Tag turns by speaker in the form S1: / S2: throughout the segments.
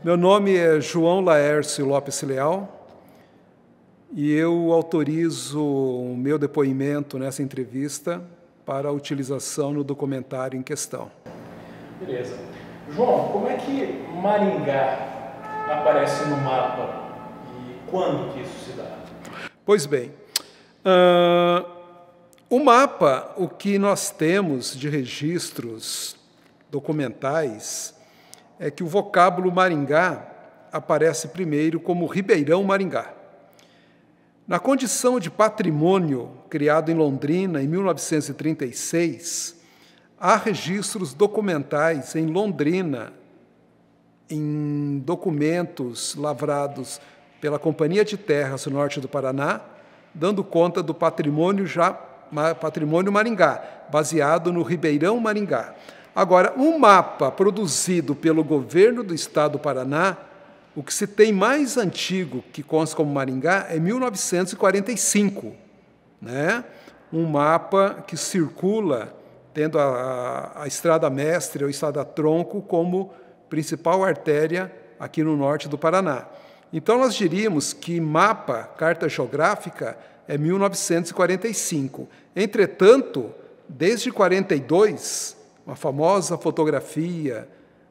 S1: Meu nome é João Laércio Lopes Leal e eu autorizo o meu depoimento nessa entrevista para a utilização no documentário em questão.
S2: Beleza. João, como é que Maringá aparece no mapa e quando que isso se dá?
S1: Pois bem, o mapa, o que nós temos de registros documentais é que o vocábulo Maringá aparece primeiro como Ribeirão Maringá. Na condição de patrimônio criado em Londrina em 1936, há registros documentais em Londrina, em documentos lavrados pela Companhia de Terras do Norte do Paraná, dando conta do patrimônio Maringá, baseado no Ribeirão Maringá. Agora, um mapa produzido pelo governo do estado do Paraná, o que se tem mais antigo que consta como Maringá é 1945, né? Um mapa que circula tendo a Estrada Mestre ou Estrada Tronco como principal artéria aqui no norte do Paraná. Então, nós diríamos que mapa, carta geográfica, é 1945. Entretanto, desde 42, uma famosa fotografia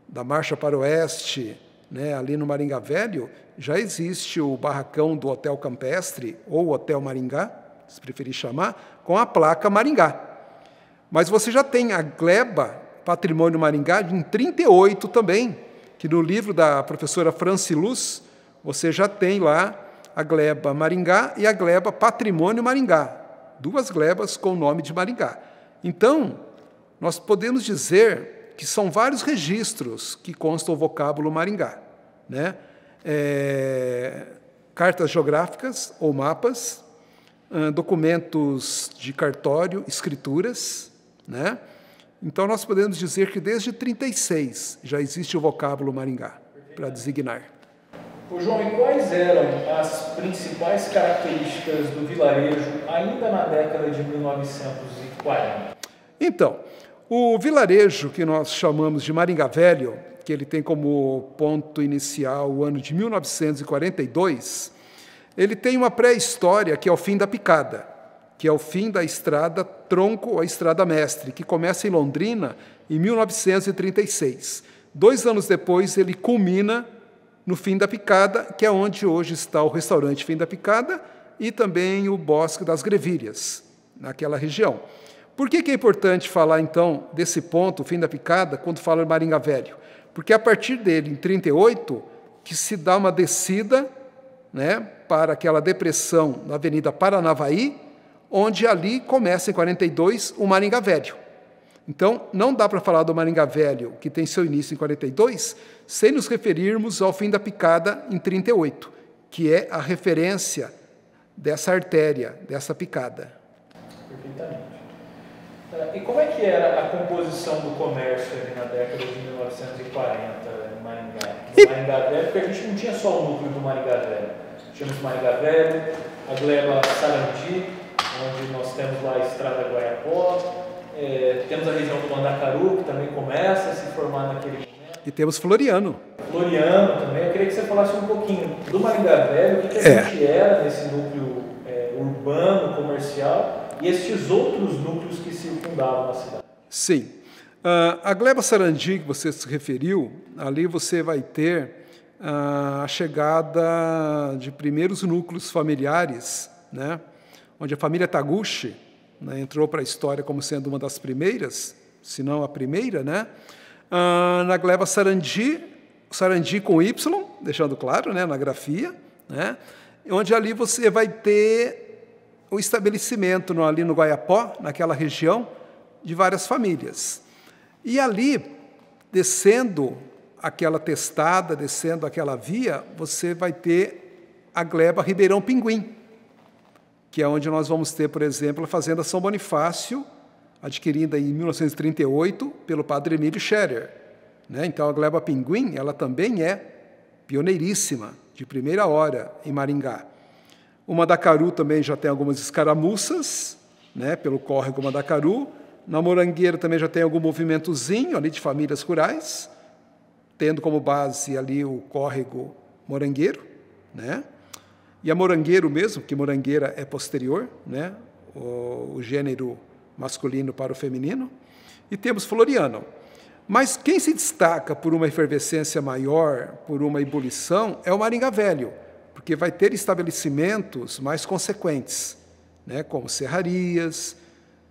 S1: da Marcha para o Oeste, né, ali no Maringá Velho, já existe o barracão do Hotel Campestre, ou Hotel Maringá, se preferir chamar, com a placa Maringá. Mas você já tem a gleba Patrimônio Maringá em 38 também, que no livro da professora Franciluz, você já tem lá a gleba Maringá e a gleba Patrimônio Maringá, duas glebas com o nome de Maringá. Então, nós podemos dizer que são vários registros que constam o vocábulo Maringá, né? Cartas geográficas ou mapas, documentos de cartório, escrituras, né? Então, nós podemos dizer que desde 36 já existe o vocábulo Maringá para designar.
S2: Ô João, e quais eram as principais características do vilarejo ainda na década de 1940?
S1: Então, o vilarejo que nós chamamos de Maringá Velho, que ele tem como ponto inicial o ano de 1942, ele tem uma pré-história que é o fim da picada, que é o fim da estrada tronco ou estrada mestre, que começa em Londrina em 1936. 2 anos depois, ele culmina no fim da picada, que é onde hoje está o restaurante Fim da Picada e também o Bosque das Grevilhas, naquela região. Por que é importante falar, então, desse ponto, o Fim da Picada, quando fala de Maringá Velho? Porque a partir dele, em 38, que se dá uma descida, né, para aquela depressão na Avenida Paranavaí, onde ali começa, em 42, o Maringá Velho. Então, não dá para falar do Maringá Velho, que tem seu início em 42, sem nos referirmos ao Fim da Picada em 38, que é a referência dessa artéria, dessa picada.
S2: Perfeitamente. E como é que era a composição do comércio ali na década de 1940 em Maringá? No Maringá Velho, porque a gente não tinha só o núcleo do Maringá Velho. Tínhamos Maringá Velho, a gleba Sarandi, onde nós temos lá a Estrada Guaiapó, temos a região do Mandacaru, que também começa a se formar naquele momento.
S1: E temos Floriano.
S2: Floriano também. Eu queria que você falasse um pouquinho do Maringá Velho, o que a gente era nesse núcleo urbano, comercial, e estes outros núcleos que circundavam a cidade.
S1: Sim. A gleba Sarandi, que você se referiu, ali você vai ter a chegada de primeiros núcleos familiares, né, onde a família Taguchi, né, entrou para a história como sendo uma das primeiras, se não a primeira, né? Na gleba Sarandi, Sarandi com Y, deixando claro, né, na grafia, né, onde ali você vai ter o estabelecimento ali no Guaiapó, naquela região, de várias famílias. E ali, descendo aquela testada, descendo aquela via, você vai ter a gleba Ribeirão Pinguim, que é onde nós vamos ter, por exemplo, a Fazenda São Bonifácio, adquirida em 1938 pelo padre Emílio Scherer, né? Então, a gleba Pinguim, ela também é pioneiríssima, de primeira hora, em Maringá. O Mandacaru também já tem algumas escaramuças, né, pelo córrego Mandacaru. Na Morangueira também já tem algum movimentozinho ali de famílias rurais. tendo como base ali o córrego Morangueiro, né? E a Morangueiro mesmo, porque Morangueira é posterior, né? O gênero masculino para o feminino. E temos Floriano. Mas quem se destaca por uma efervescência maior, por uma ebulição, é o Maringá Velho, porque vai ter estabelecimentos mais consequentes, né, como serrarias,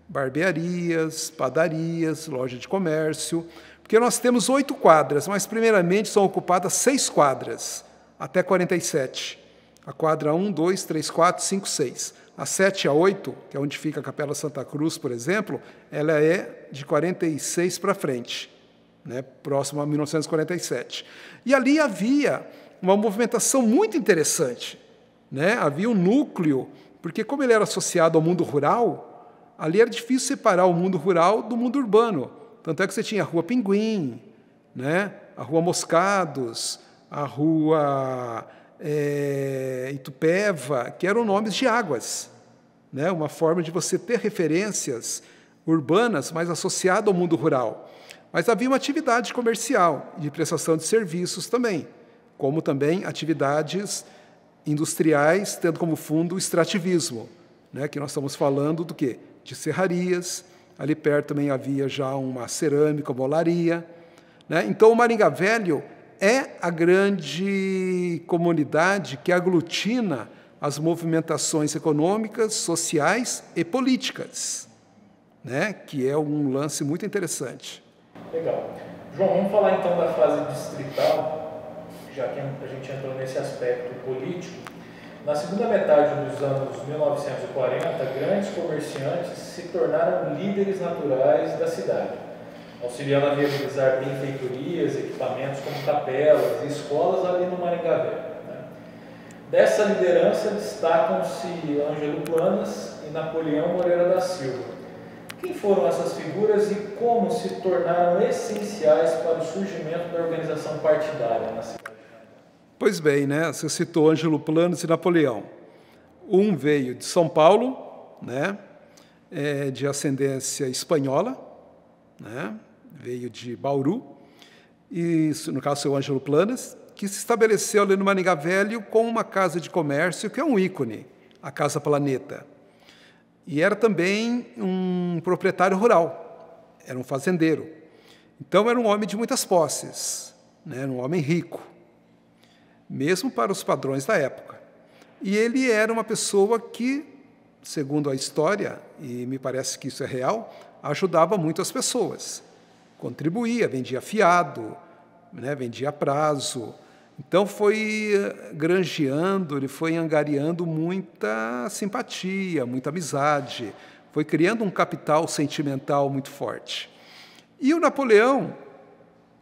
S1: barbearias, padarias, loja de comércio, porque nós temos 8 quadras, mas primeiramente são ocupadas 6 quadras, até 47. A quadra 1, 2, 3, 4, 5, 6. A 7 a 8, que é onde fica a Capela Santa Cruz, por exemplo, ela é de 46 para frente, né, próximo a 1947. E ali havia uma movimentação muito interessante, né? Havia um núcleo, porque como ele era associado ao mundo rural, ali era difícil separar o mundo rural do mundo urbano. Tanto é que você tinha a Rua Pinguim, né? A Rua Moscados, a Rua Itupeva, que eram nomes de águas, né? Uma forma de você ter referências urbanas, mas associado ao mundo rural. Mas havia uma atividade comercial e de prestação de serviços também, como também atividades industriais, tendo como fundo o extrativismo, né? Que nós estamos falando do quê? De serrarias. Ali perto também havia já uma cerâmica, uma olaria, né? Então, o Maringá Velho é a grande comunidade que aglutina as movimentações econômicas, sociais e políticas, né? Que é um lance muito interessante.
S2: Legal. João, vamos falar então da fase distrital, já que a gente entrou nesse aspecto político. Na segunda metade dos anos 1940, grandes comerciantes se tornaram líderes naturais da cidade, auxiliando a viabilizar benfeitorias, equipamentos como capelas e escolas ali no Maringá Velho, né? Dessa liderança destacam-se Ângelo Planas e Napoleão Moreira da Silva. Quem foram essas figuras e como se tornaram essenciais para o surgimento da organização partidária na cidade?
S1: Pois bem, né? Você citou Ângelo Planas e Napoleão. Um veio de São Paulo, né? De ascendência espanhola, né? Veio de Bauru, e no caso seu Ângelo Planas, que se estabeleceu ali no Maringá Velho com uma casa de comércio que é um ícone, a Casa Planeta. E era também um proprietário rural, era um fazendeiro. Então era um homem de muitas posses, né? Era um homem rico, mesmo para os padrões da época. E ele era uma pessoa que, segundo a história, e me parece que isso é real, ajudava muito as pessoas. Contribuía, vendia fiado, né, vendia a prazo. Então foi granjeando, ele foi angariando muita simpatia, muita amizade, foi criando um capital sentimental muito forte. E o Napoleão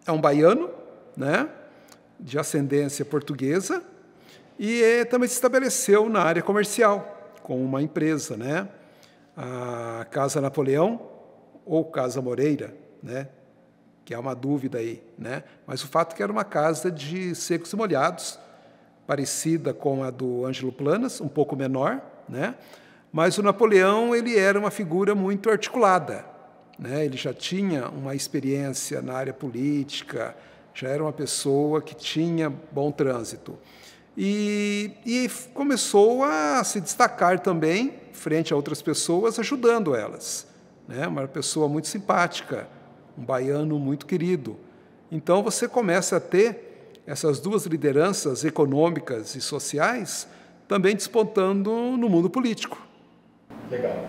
S1: é um baiano, né, de ascendência portuguesa, e também se estabeleceu na área comercial, com uma empresa, né, a Casa Napoleão ou Casa Moreira, né, que é uma dúvida aí, né? Mas o fato é que era uma casa de secos e molhados, parecida com a do Ângelo Planas, um pouco menor, né? Mas o Napoleão ele era uma figura muito articulada, né? Ele já tinha uma experiência na área política, já era uma pessoa que tinha bom trânsito. E começou a se destacar também, frente a outras pessoas, ajudando elas, né? Uma pessoa muito simpática, um baiano muito querido. Então, você começa a ter essas duas lideranças econômicas e sociais também despontando no mundo político.
S2: Legal.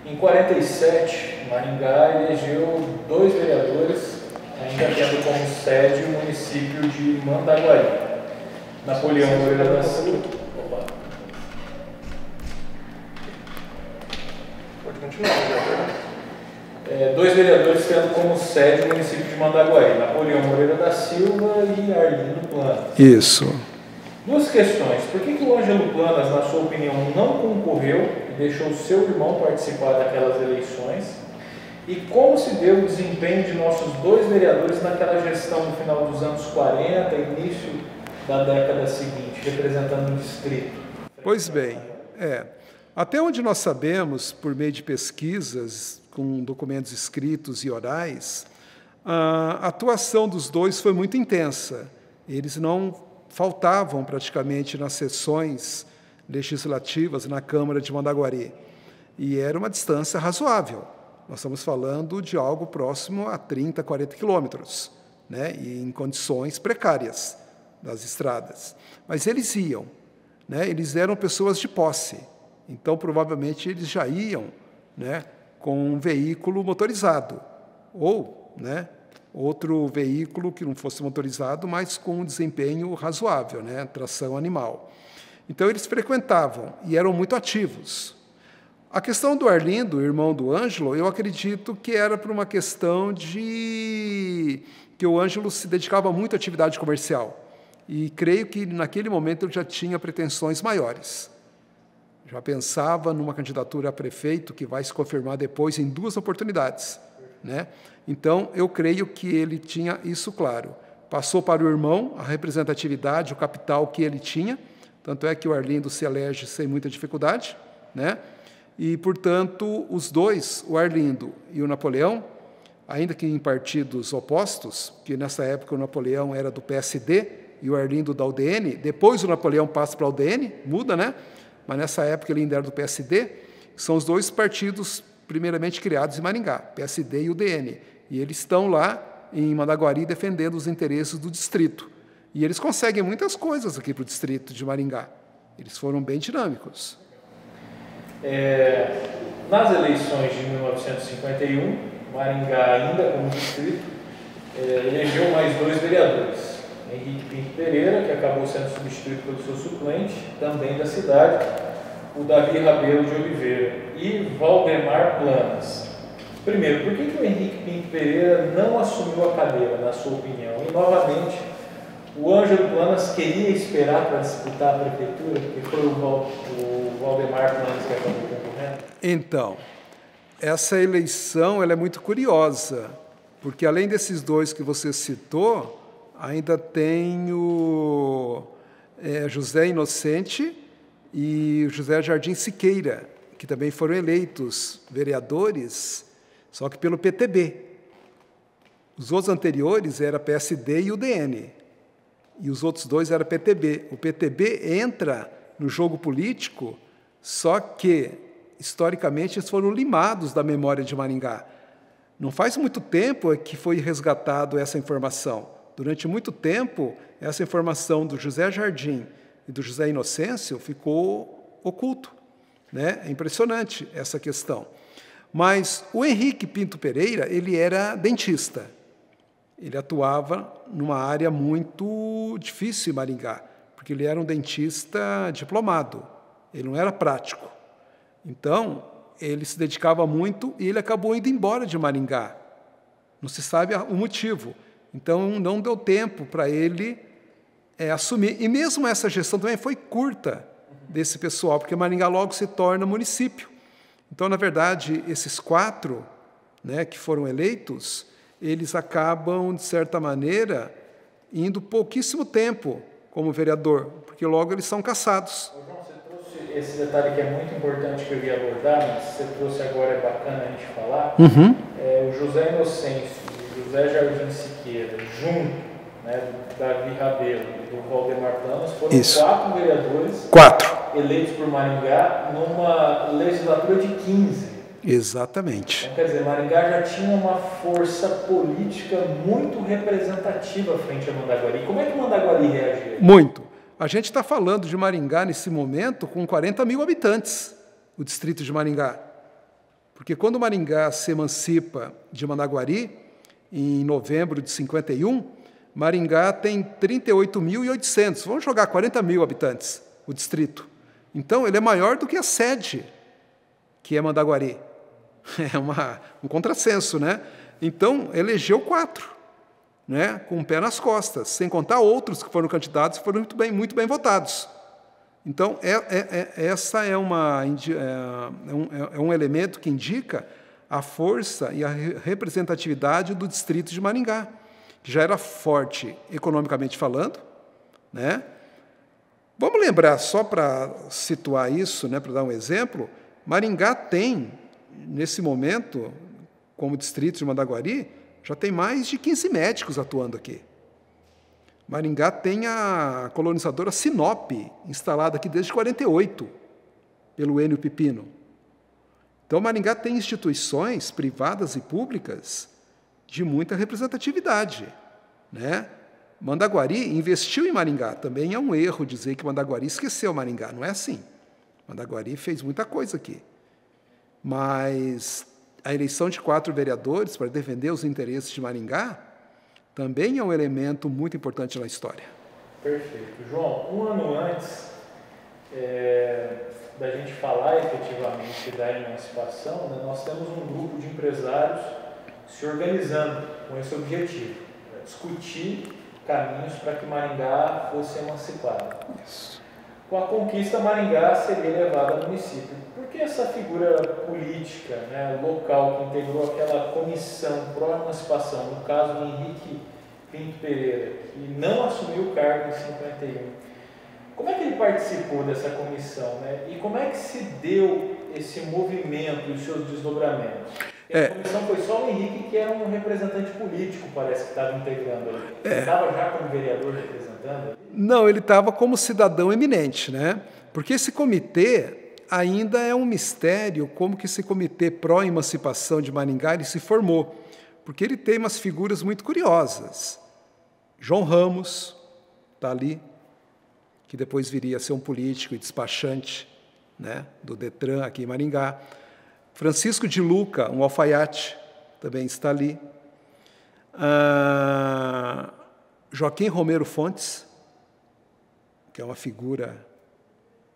S2: Em 47, Maringá elegeu 2 vereadores, ainda tendo como sede o município de Mandaguari. Napoleão Moreira da Silva. Opa.
S3: Pode continuar,
S2: 2 vereadores tendo como sede o município de Mandaguari, Napoleão Moreira da Silva e Arlindo Planas.
S1: Isso.
S2: 2 questões. Por que o Ângelo Planas, na sua opinião, não concorreu e deixou seu irmão participar daquelas eleições? E como se deu o desempenho de nossos 2 vereadores naquela gestão no final dos anos 40 e início da década seguinte, representando o distrito?
S1: Pois bem, até onde nós sabemos, por meio de pesquisas, com documentos escritos e orais, A atuação dos dois foi muito intensa. Eles não faltavam praticamente nas sessões legislativas na Câmara de Mandaguari. E era uma distância razoável. Nós estamos falando de algo próximo a 30, 40 quilômetros, né? E em condições precárias das estradas. Mas eles iam, né? Eles eram pessoas de posse. Então, provavelmente, eles já iam, né, com um veículo motorizado, ou, né, outro veículo que não fosse motorizado, mas com um desempenho razoável, né, tração animal. Então, eles frequentavam e eram muito ativos. A questão do Arlindo, irmão do Ângelo, eu acredito que era por uma questão de que o Ângelo se dedicava muito à atividade comercial. E creio que, naquele momento, ele já tinha pretensões maiores. Já pensava numa candidatura a prefeito, que vai se confirmar depois em 2 oportunidades, né? Então, eu creio que ele tinha isso claro. Passou para o irmão a representatividade, o capital que ele tinha, tanto é que o Arlindo se elege sem muita dificuldade, né? E, portanto, os dois, o Arlindo e o Napoleão, ainda que em partidos opostos, que nessa época o Napoleão era do PSD e o Arlindo da UDN, depois o Napoleão passa para a UDN, muda, né? Mas nessa época ele ainda era do PSD, são os 2 partidos primeiramente criados em Maringá, PSD e UDN. E eles estão lá em Mandaguari defendendo os interesses do distrito. E eles conseguem muitas coisas aqui para o distrito de Maringá. Eles foram bem dinâmicos.
S2: Nas eleições de 1951, Maringá, ainda como distrito, elegeu mais 2 vereadores. Henrique Pinto Pereira, que acabou sendo substituído pelo seu suplente, também da cidade, o Davi Rabelo de Oliveira, e Valdemar Planas. Primeiro, por que o Henrique Pinto Pereira não assumiu a cadeira, na sua opinião? E, novamente, o Ângelo Planas queria esperar para disputar a prefeitura, porque foi o Valdemar Planas que acabou concorrendo?
S1: Então, essa eleição ela é muito curiosa, porque além desses 2 que você citou, ainda tem o José Inocente e o José Jardim Siqueira, que também foram eleitos vereadores, só que pelo PTB. Os outros anteriores eram PSD e UDN, e os outros 2 eram PTB. O PTB entra no jogo político, só que, historicamente, eles foram limados da memória de Maringá. Não faz muito tempo que foi resgatado essa informação. Durante muito tempo, essa informação do José Jardim e do José Inocêncio ficou oculto, né? É impressionante essa questão. Mas o Henrique Pinto Pereira, ele era dentista. Ele atuava numa área muito difícil em Maringá, porque ele era um dentista diplomado, ele não era prático. Então, ele se dedicava muito e ele acabou indo embora de Maringá. Não se sabe o motivo. Então, não deu tempo para ele assumir. E mesmo essa gestão também foi curta desse pessoal, porque Maringá logo se torna município. Então, na verdade, esses 4, né, que foram eleitos, eles acabam, de certa maneira, indo pouquíssimo tempo como vereador, porque logo eles são cassados.
S2: João, você trouxe esse detalhe que é muito importante que eu ia abordar, mas você trouxe agora, é bacana a gente falar. O José Inocêncio e o José Jardim Siqueira, junto, né, do Davi Rabelo e do Valdemar Planas, foram 4 vereadores eleitos por Maringá numa legislatura de 15.
S1: Exatamente.
S2: Então, quer dizer, Maringá já tinha uma força política muito representativa frente a Mandaguari. Como é que Mandaguari reagiu?
S1: Muito. A gente está falando de Maringá, nesse momento, com 40 mil habitantes, o distrito de Maringá. Porque quando Maringá se emancipa de Mandaguari, em novembro de 51, Maringá tem 38.800. Vamos jogar 40 mil habitantes, o distrito. Então, ele é maior do que a sede, que é Mandaguari. É um contrassenso, né? Então, elegeu 4, né? Com o pé nas costas, sem contar outros que foram candidatos e foram muito bem votados. Então, essa é um elemento que indica a força e a representatividade do distrito de Maringá, que já era forte economicamente falando, né? Vamos lembrar, só para situar isso, né, para dar um exemplo, Maringá tem, nesse momento, como distrito de Mandaguari, Já tem mais de 15 médicos atuando aqui. Maringá tem a colonizadora Sinop, instalada aqui desde 48, pelo Enio Pipino. Então, Maringá tem instituições privadas e públicas de muita representatividade, né? Mandaguari investiu em Maringá. Também é um erro dizer que Mandaguari esqueceu Maringá. Não é assim. Mandaguari fez muita coisa aqui. Mas a eleição de 4 vereadores para defender os interesses de Maringá também é um elemento muito importante na história.
S2: Perfeito. João, um ano antes da gente falar efetivamente da emancipação, né, nós temos um grupo de empresários se organizando com esse objetivo, discutir caminhos para que Maringá fosse emancipada.
S1: Isso.
S2: Com a conquista, Maringá seria elevada ao município. Por que essa figura política, né, local, que integrou aquela comissão pró-emancipação, no caso de Henrique Pinto Pereira, que não assumiu o cargo em 51, como é que ele participou dessa comissão, né? E como é que se deu esse movimento e os seus desdobramentos? A comissão foi só o Henrique, que era um representante político, parece que estava integrando ali. Ele estava já como vereador representando ali?
S1: Não, ele estava como cidadão eminente, né? Porque esse comitê ainda é um mistério como que esse comitê pró-emancipação de Maringá ele se formou, porque ele tem umas figuras muito curiosas. João Ramos está ali, que depois viria a ser um político e despachante, né, do Detran aqui em Maringá. Francisco de Luca, um alfaiate, também está ali. Joaquim Romero Fontes, que é uma figura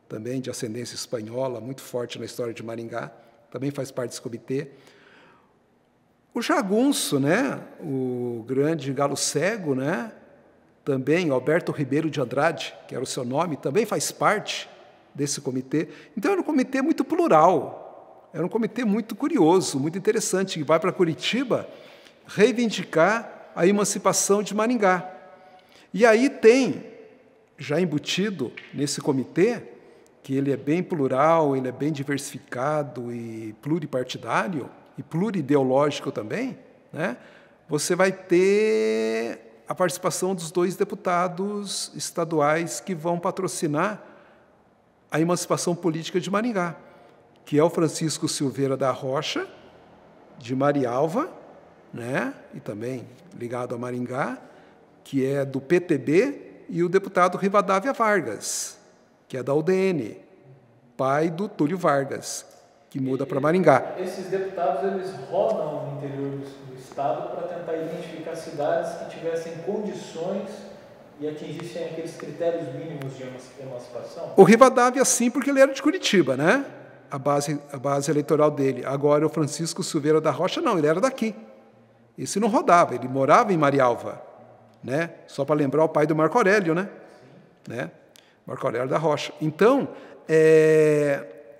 S1: também de ascendência espanhola, muito forte na história de Maringá, também faz parte desse comitê. O Jagunço, né, o grande galo cego, né, também Alberto Ribeiro de Andrade, que era o seu nome, também faz parte desse comitê. Então, era um comitê muito plural, era um comitê muito curioso, muito interessante, que vai para Curitiba reivindicar a emancipação de Maringá. E aí tem, já embutido nesse comitê, que ele é bem plural, ele é bem diversificado e pluripartidário, e plurideológico também, né? Você vai ter a participação dos 2 deputados estaduais que vão patrocinar a emancipação política de Maringá, que é o Francisco Silveira da Rocha, de Marialva, né? E também ligado a Maringá, que é do PTB, e o deputado Rivadavia Vargas, que é da UDN, pai do Túlio Vargas, que muda para Maringá.
S2: Esses deputados, eles rodam no interior do estado para tentar identificar cidades que tivessem condições e atingissem aqueles critérios mínimos de emancipação?
S1: O Rivadavia, sim, porque ele era de Curitiba, né? A base eleitoral dele. Agora, o Francisco Silveira da Rocha, não, ele era daqui. Esse não rodava, ele morava em Marialva, né? Só para lembrar o pai do Marco Aurélio, né? Né? Marco Aurélio da Rocha. Então,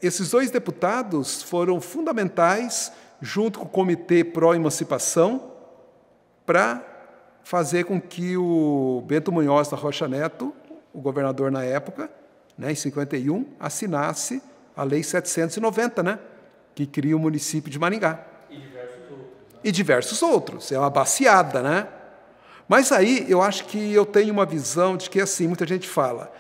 S1: esses 2 deputados foram fundamentais, junto com o Comitê Pró-Emancipação, para fazer com que o Bento Munhoz da Rocha Neto, o governador na época, né, em 51, assinasse a Lei 790, né, que cria o município de Maringá.
S2: E diversos outros. Né?
S1: E diversos outros. É uma baciada, né? Mas aí eu acho que eu tenho uma visão de que, assim, muita gente fala,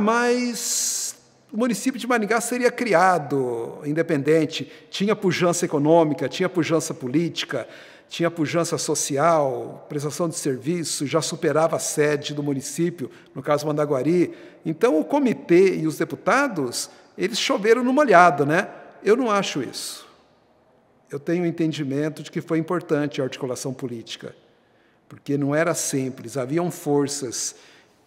S1: mas o município de Maringá seria criado independente, tinha pujança econômica, tinha pujança política, tinha pujança social, prestação de serviço, já superava a sede do município, no caso Mandaguari. Então, o comitê e os deputados, eles choveram no molhado, né? Eu não acho isso. Eu tenho o entendimento de que foi importante a articulação política, porque não era simples, haviam forças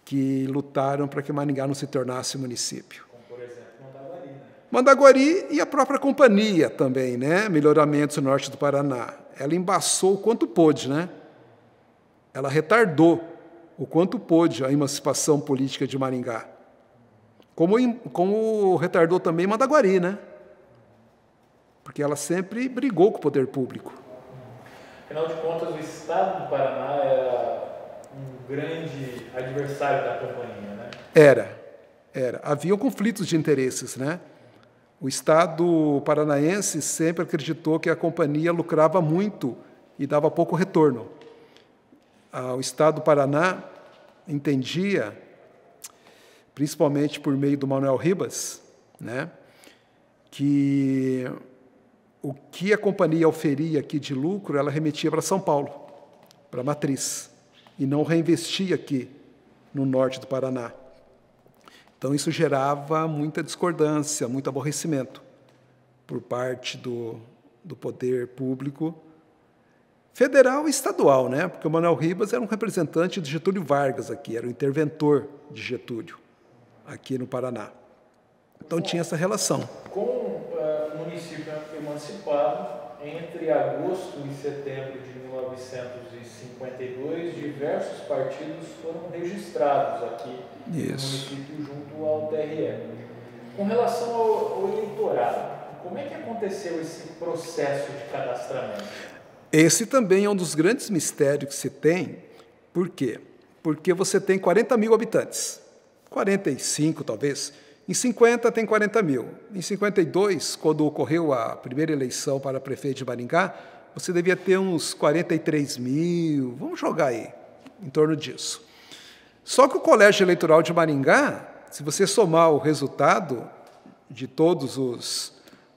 S1: que lutaram para que Maringá não se tornasse município.
S2: Como, por exemplo, Mandaguari, né?
S1: Mandaguari e a própria companhia também, né? Melhoramentos no norte do Paraná. Ela embaçou o quanto pôde, né? Ela retardou o quanto pôde a emancipação política de Maringá. Como retardou também Mandaguari, né? Porque ela sempre brigou com o poder público.
S2: Afinal de contas, o Estado do Paraná era um grande adversário da companhia, né?
S1: Era. Haviam conflitos de interesses, né? O Estado paranaense sempre acreditou que a companhia lucrava muito e dava pouco retorno. O Estado do Paraná entendia, principalmente por meio do Manuel Ribas, né, que o que a companhia oferia aqui de lucro, ela remetia para São Paulo, para a matriz, e não reinvestia aqui no norte do Paraná. Então, isso gerava muita discordância, muito aborrecimento por parte do poder público, federal e estadual, né? Porque o Manuel Ribas era um representante de Getúlio Vargas aqui, era o interventor de Getúlio, aqui no Paraná. Então, tinha essa relação.
S2: Com o município emancipado, entre agosto e setembro de 1952, diversos partidos foram registrados aqui no município junto ao TRE. Com relação ao eleitorado, como é que aconteceu esse processo de cadastramento?
S1: Esse também é um dos grandes mistérios que se tem. Por quê? Porque você tem 40 mil habitantes, 45 talvez. Em 50 tem 40 mil. Em 52, quando ocorreu a primeira eleição para prefeito de Maringá, você devia ter uns 43 mil, vamos jogar aí, em torno disso. Só que o Colégio Eleitoral de Maringá, se você somar o resultado de todos os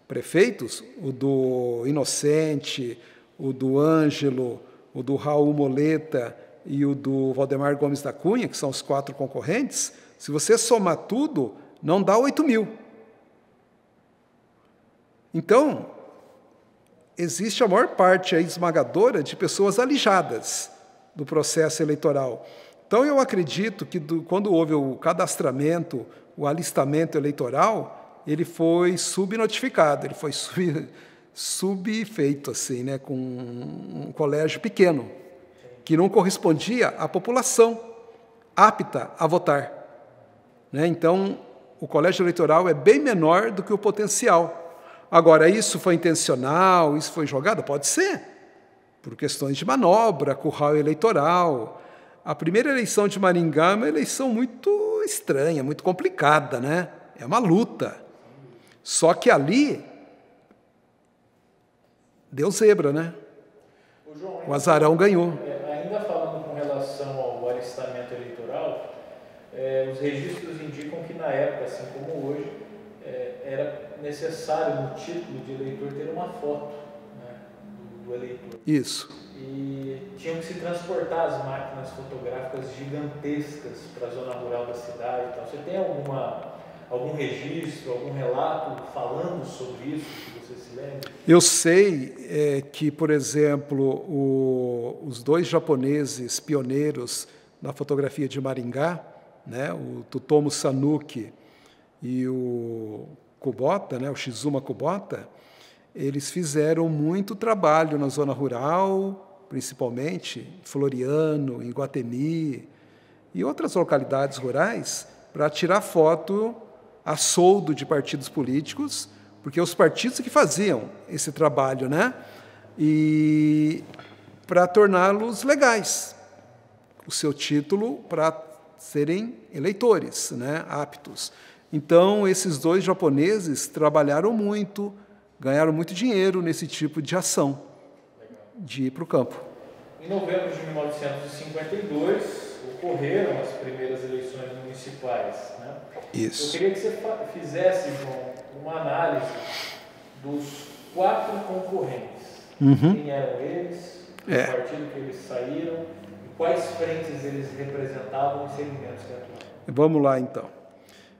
S1: prefeitos, o do Inocente, o do Ângelo, o do Raul Moleta e o do Valdemar Gomes da Cunha, que são os 4 concorrentes, se você somar tudo, não dá 8 mil. Então, existe a maior parte aí esmagadora de pessoas alijadas do processo eleitoral. Então, eu acredito que quando houve o cadastramento, o alistamento eleitoral, ele foi subnotificado, ele foi subfeito, assim, né, com um colégio pequeno, que não correspondia à população apta a votar, né? Então, o colégio eleitoral é bem menor do que o potencial. Agora, isso foi intencional, isso foi jogado? Pode ser, por questões de manobra, curral eleitoral. A primeira eleição de Maringá é uma eleição muito estranha, muito complicada, né? É uma luta. Só que ali deu zebra, né? O azarão ganhou.
S2: Ainda falando com relação ao alistamento eleitoral, os registros indicam que na época, assim como hoje, era necessário no título de eleitor ter uma foto, né, do eleitor.
S1: Isso.
S2: E tinham que se transportar as máquinas fotográficas gigantescas para a zona rural da cidade. Então, você tem algum registro, algum relato falando sobre isso, que você se lembra?
S1: Eu sei que, por exemplo, os 2 japoneses pioneiros na fotografia de Maringá, né, o Tsutomu Sanuki e o Kubota, né, o Shizuma Kubota, eles fizeram muito trabalho na zona rural, principalmente em Floriano, em Guatemi e outras localidades rurais, para tirar foto a soldo de partidos políticos, porque os partidos que faziam esse trabalho, né, e para torná-los legais, o seu título para serem eleitores, né, aptos. Então, esses 2 japoneses trabalharam muito, ganharam muito dinheiro nesse tipo de ação, de ir para o campo.
S2: Em novembro de 1952, ocorreram as primeiras eleições municipais, né?
S1: Isso.
S2: Eu queria que você fizesse, João, uma análise dos 4 concorrentes. Quem eram eles, o partido que eles saíram, quais frentes eles representavam e segmentos que atuavam.
S1: Vamos lá, então.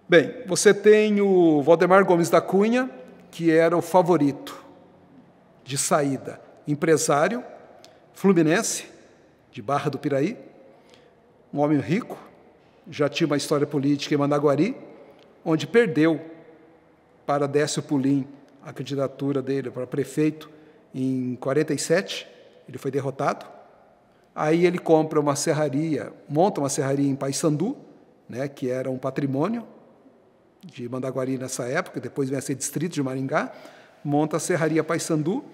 S1: Bem, você tem o Valdemar Gomes da Cunha, que era o favorito de saída, empresário, fluminense, de Barra do Piraí, um homem rico, já tinha uma história política em Managuari, onde perdeu para Décio Pulim a candidatura dele para prefeito em 47, ele foi derrotado. Aí ele compra uma serraria, monta uma serraria em Paissandu, né, que era um patrimônio de Mandaguari nessa época, depois vem a ser distrito de Maringá, monta a serraria Paissandu,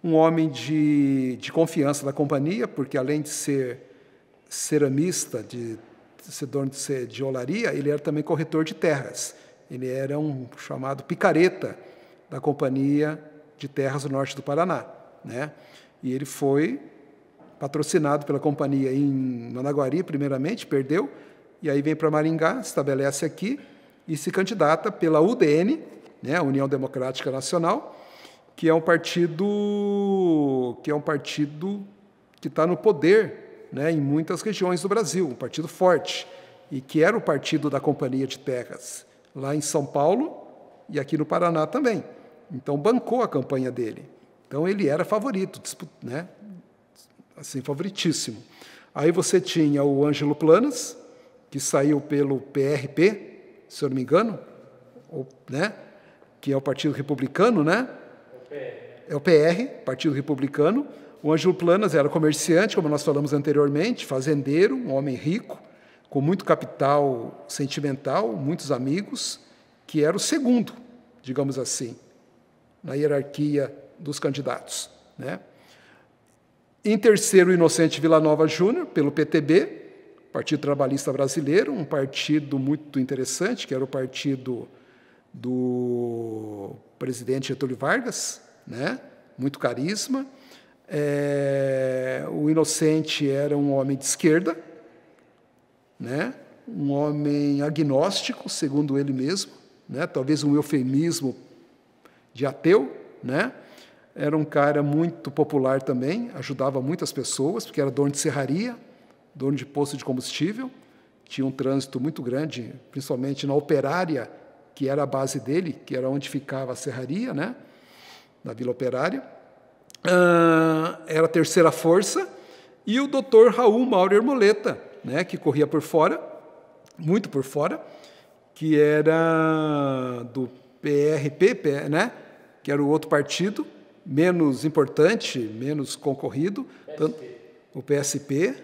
S1: um homem de confiança da companhia, porque além de ser ceramista, de ser dono de olaria, ele era também corretor de terras. Ele era um chamado picareta da Companhia de Terras do Norte do Paraná, né? E ele foi patrocinado pela companhia em Managuari, primeiramente, perdeu, e aí vem para Maringá, se estabelece aqui e se candidata pela UDN, né, a União Democrática Nacional, que é um partido que está no poder, né, em muitas regiões do Brasil, um partido forte, e que era o partido da Companhia de Terras, lá em São Paulo e aqui no Paraná também. Então, bancou a campanha dele. Então, ele era favorito, né, assim, favoritíssimo. Aí você tinha o Ângelo Planas, que saiu pelo PRP, se eu não me engano, né, que é o Partido Republicano, né? É o PR, Partido Republicano. O Ângelo Planas era comerciante, como nós falamos anteriormente, fazendeiro, um homem rico, com muito capital sentimental, muitos amigos, que era o segundo, digamos assim, na hierarquia dos candidatos, né? Em terceiro, o Inocente Villanova Júnior, pelo PTB, Partido Trabalhista Brasileiro, um partido muito interessante, que era o partido do presidente Getúlio Vargas, né? Muito carisma. O Inocente era um homem de esquerda, né? Um homem agnóstico, segundo ele mesmo, né? Talvez um eufemismo de ateu, né? Era um cara muito popular também, ajudava muitas pessoas, porque era dono de serraria, dono de posto de combustível, tinha um trânsito muito grande, principalmente na Operária, que era a base dele, que era onde ficava a serraria, né? Na Vila Operária. Era a terceira força, e o doutor Raul Maurer Moleta, né? Que corria por fora, muito por fora, que era do PRP, né? Que era o outro partido, menos importante, menos concorrido, o PSP,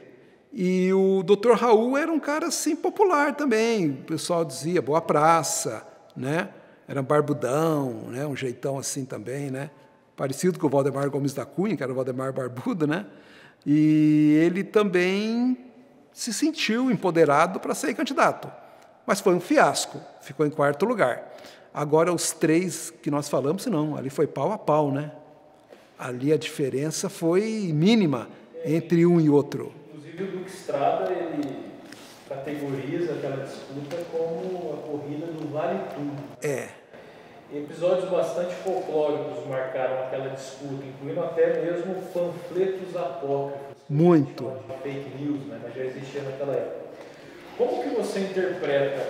S1: e o Dr. Raul era um cara assim popular também, o pessoal dizia boa praça, né? Era barbudão, né? Um jeitão assim também, né? Parecido com o Valdemar Gomes da Cunha, que era o Valdemar Barbudo, né? E ele também se sentiu empoderado para ser candidato, mas foi um fiasco, ficou em quarto lugar. Agora, os três que nós falamos, não, ali foi pau a pau, né? Ali a diferença foi mínima entre um e outro.
S2: Inclusive, o Duque Estrada, ele categoriza aquela disputa como a corrida do Vale Tudo. Episódios bastante folclóricos marcaram aquela disputa, incluindo até mesmo panfletos apócrifos.
S1: Muito.
S2: Fake news, né? Mas já existia naquela época. Como que você interpreta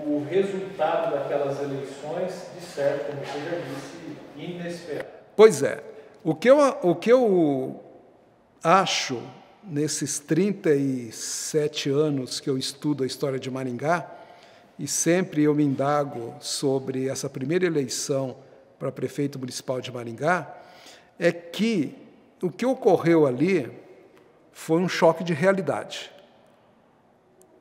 S2: o resultado daquelas eleições, de certo, como você já disse, inesperado?
S1: Pois é. O que eu acho, nesses 37 anos que eu estudo a história de Maringá, e sempre eu me indago sobre essa primeira eleição para prefeito municipal de Maringá, é que o que ocorreu ali foi um choque de realidade.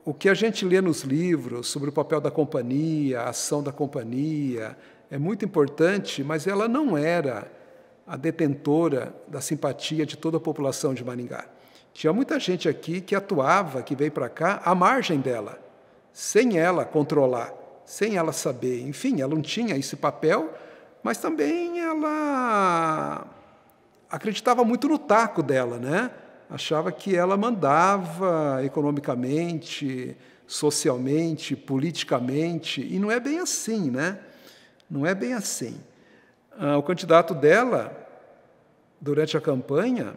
S1: O que a gente lê nos livros sobre o papel da companhia, a ação da companhia, é muito importante, mas ela não era a detentora da simpatia de toda a população de Maringá. Tinha muita gente aqui que atuava, que veio para cá, à margem dela, sem ela controlar, sem ela saber. Enfim, ela não tinha esse papel, mas também ela acreditava muito no taco dela, né? Achava que ela mandava economicamente, socialmente, politicamente, e não é bem assim, né? Não é bem assim. O candidato dela, durante a campanha,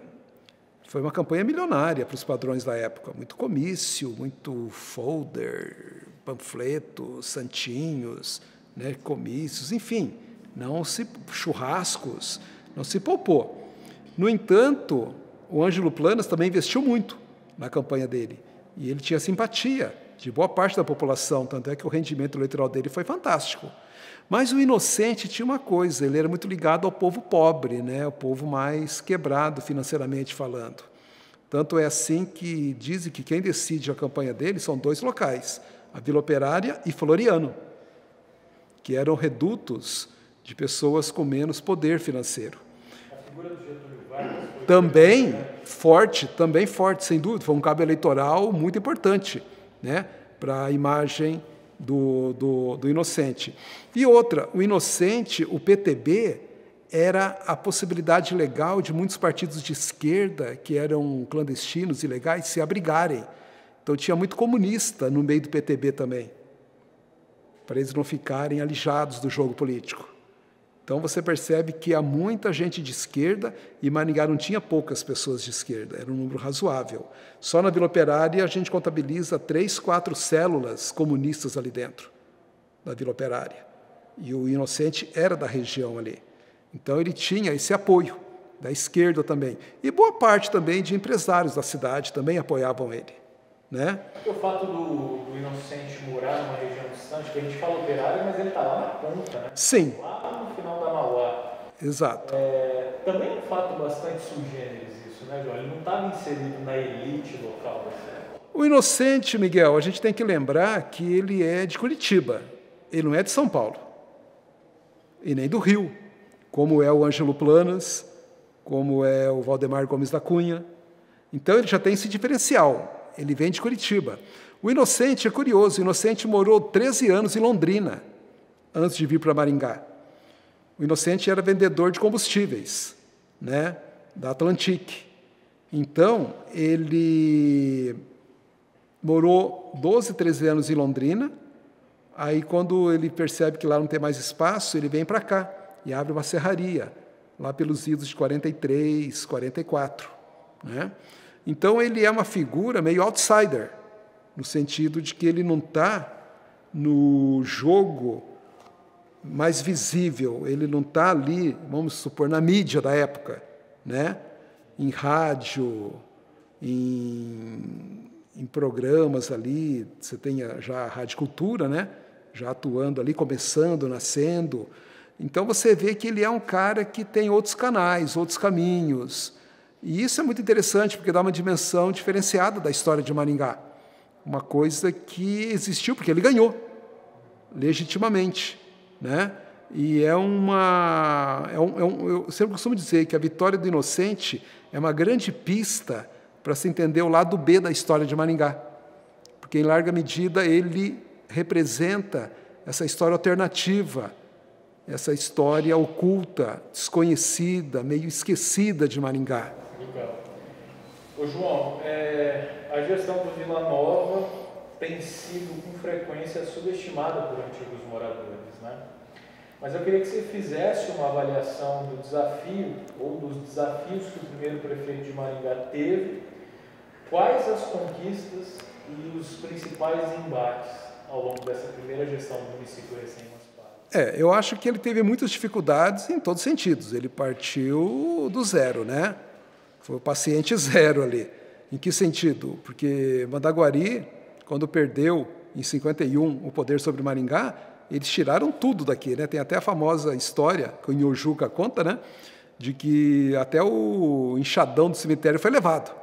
S1: foi uma campanha milionária para os padrões da época, muito comício, muito folder, panfletos, santinhos, né, comícios, enfim, churrascos, não se poupou. No entanto, o Ângelo Planas também investiu muito na campanha dele, e ele tinha simpatia de boa parte da população, tanto é que o rendimento eleitoral dele foi fantástico. Mas o Inocente tinha uma coisa, ele era muito ligado ao povo pobre, né, ao povo mais quebrado financeiramente falando. Tanto é assim que dizem que quem decide a campanha dele são dois locais, a Vila Operária e Floriano, que eram redutos de pessoas com menos poder financeiro.
S2: A figura do Getúlio Vargas
S1: também forte, sem dúvida, foi um cabo eleitoral muito importante, né, para a imagem do Inocente. E outra, o Inocente, o PTB, era a possibilidade legal de muitos partidos de esquerda, que eram clandestinos, ilegais, se abrigarem. Então tinha muito comunista no meio do PTB também, para eles não ficarem alijados do jogo político. Então você percebe que há muita gente de esquerda, e Maringá não tinha poucas pessoas de esquerda, era um número razoável. Só na Vila Operária a gente contabiliza 3, 4 células comunistas ali dentro da Vila Operária. E o Inocente era da região ali. Então ele tinha esse apoio da esquerda também. E boa parte também de empresários da cidade também apoiavam ele, né?
S2: O fato do Inocente morar numa região distante, que a gente fala Operária, mas ele está lá na ponta, né?
S1: Sim.
S2: Lá no final da Mauá.
S1: Exato.
S2: Também é um fato bastante sui generis isso, né, João? Ele não estava inserido na elite local da cidade.
S1: O Inocente, Miguel, a gente tem que lembrar que ele é de Curitiba. Ele não é de São Paulo. E nem do Rio, como é o Ângelo Planas, como é o Valdemar Gomes da Cunha. Então ele já tem esse diferencial. Ele vem de Curitiba. O Inocente é curioso. O Inocente morou 13 anos em Londrina, antes de vir para Maringá. O Inocente era vendedor de combustíveis, né, da Atlantic. Então, ele morou 12, 13 anos em Londrina. Aí, quando ele percebe que lá não tem mais espaço, ele vem para cá e abre uma serraria, lá pelos idos de 43, 44. Né? Então, ele é uma figura meio outsider, no sentido de que ele não está no jogo mais visível, ele não está ali, vamos supor, na mídia da época, né? Em rádio, em programas ali, você tem já a Rádio Cultura, né? Já atuando ali, começando, nascendo. Então, você vê que ele é um cara que tem outros canais, outros caminhos. E isso é muito interessante, porque dá uma dimensão diferenciada da história de Maringá. Uma coisa que existiu, porque ele ganhou, legitimamente. Né? E eu sempre costumo dizer que a vitória do Inocente é uma grande pista para se entender o lado B da história de Maringá. Porque, em larga medida, ele representa essa história alternativa, essa história oculta, desconhecida, meio esquecida de Maringá.
S2: Legal. Ô, João, a gestão do Vila Nova tem sido com frequência subestimada por antigos moradores, né? Mas eu queria que você fizesse uma avaliação do desafio, ou dos desafios que o primeiro prefeito de Maringá teve, quais as conquistas e os principais embates ao longo dessa primeira gestão do município recém-emancipado.
S1: Eu acho que ele teve muitas dificuldades em todos os sentidos. Ele partiu do zero, né? Foi o paciente zero ali. Em que sentido? Porque Mandaguari, quando perdeu em 51 o poder sobre Maringá, eles tiraram tudo daqui, né? Tem até a famosa história que o Inhojuca conta, né? De que até o enxadão do cemitério foi levado,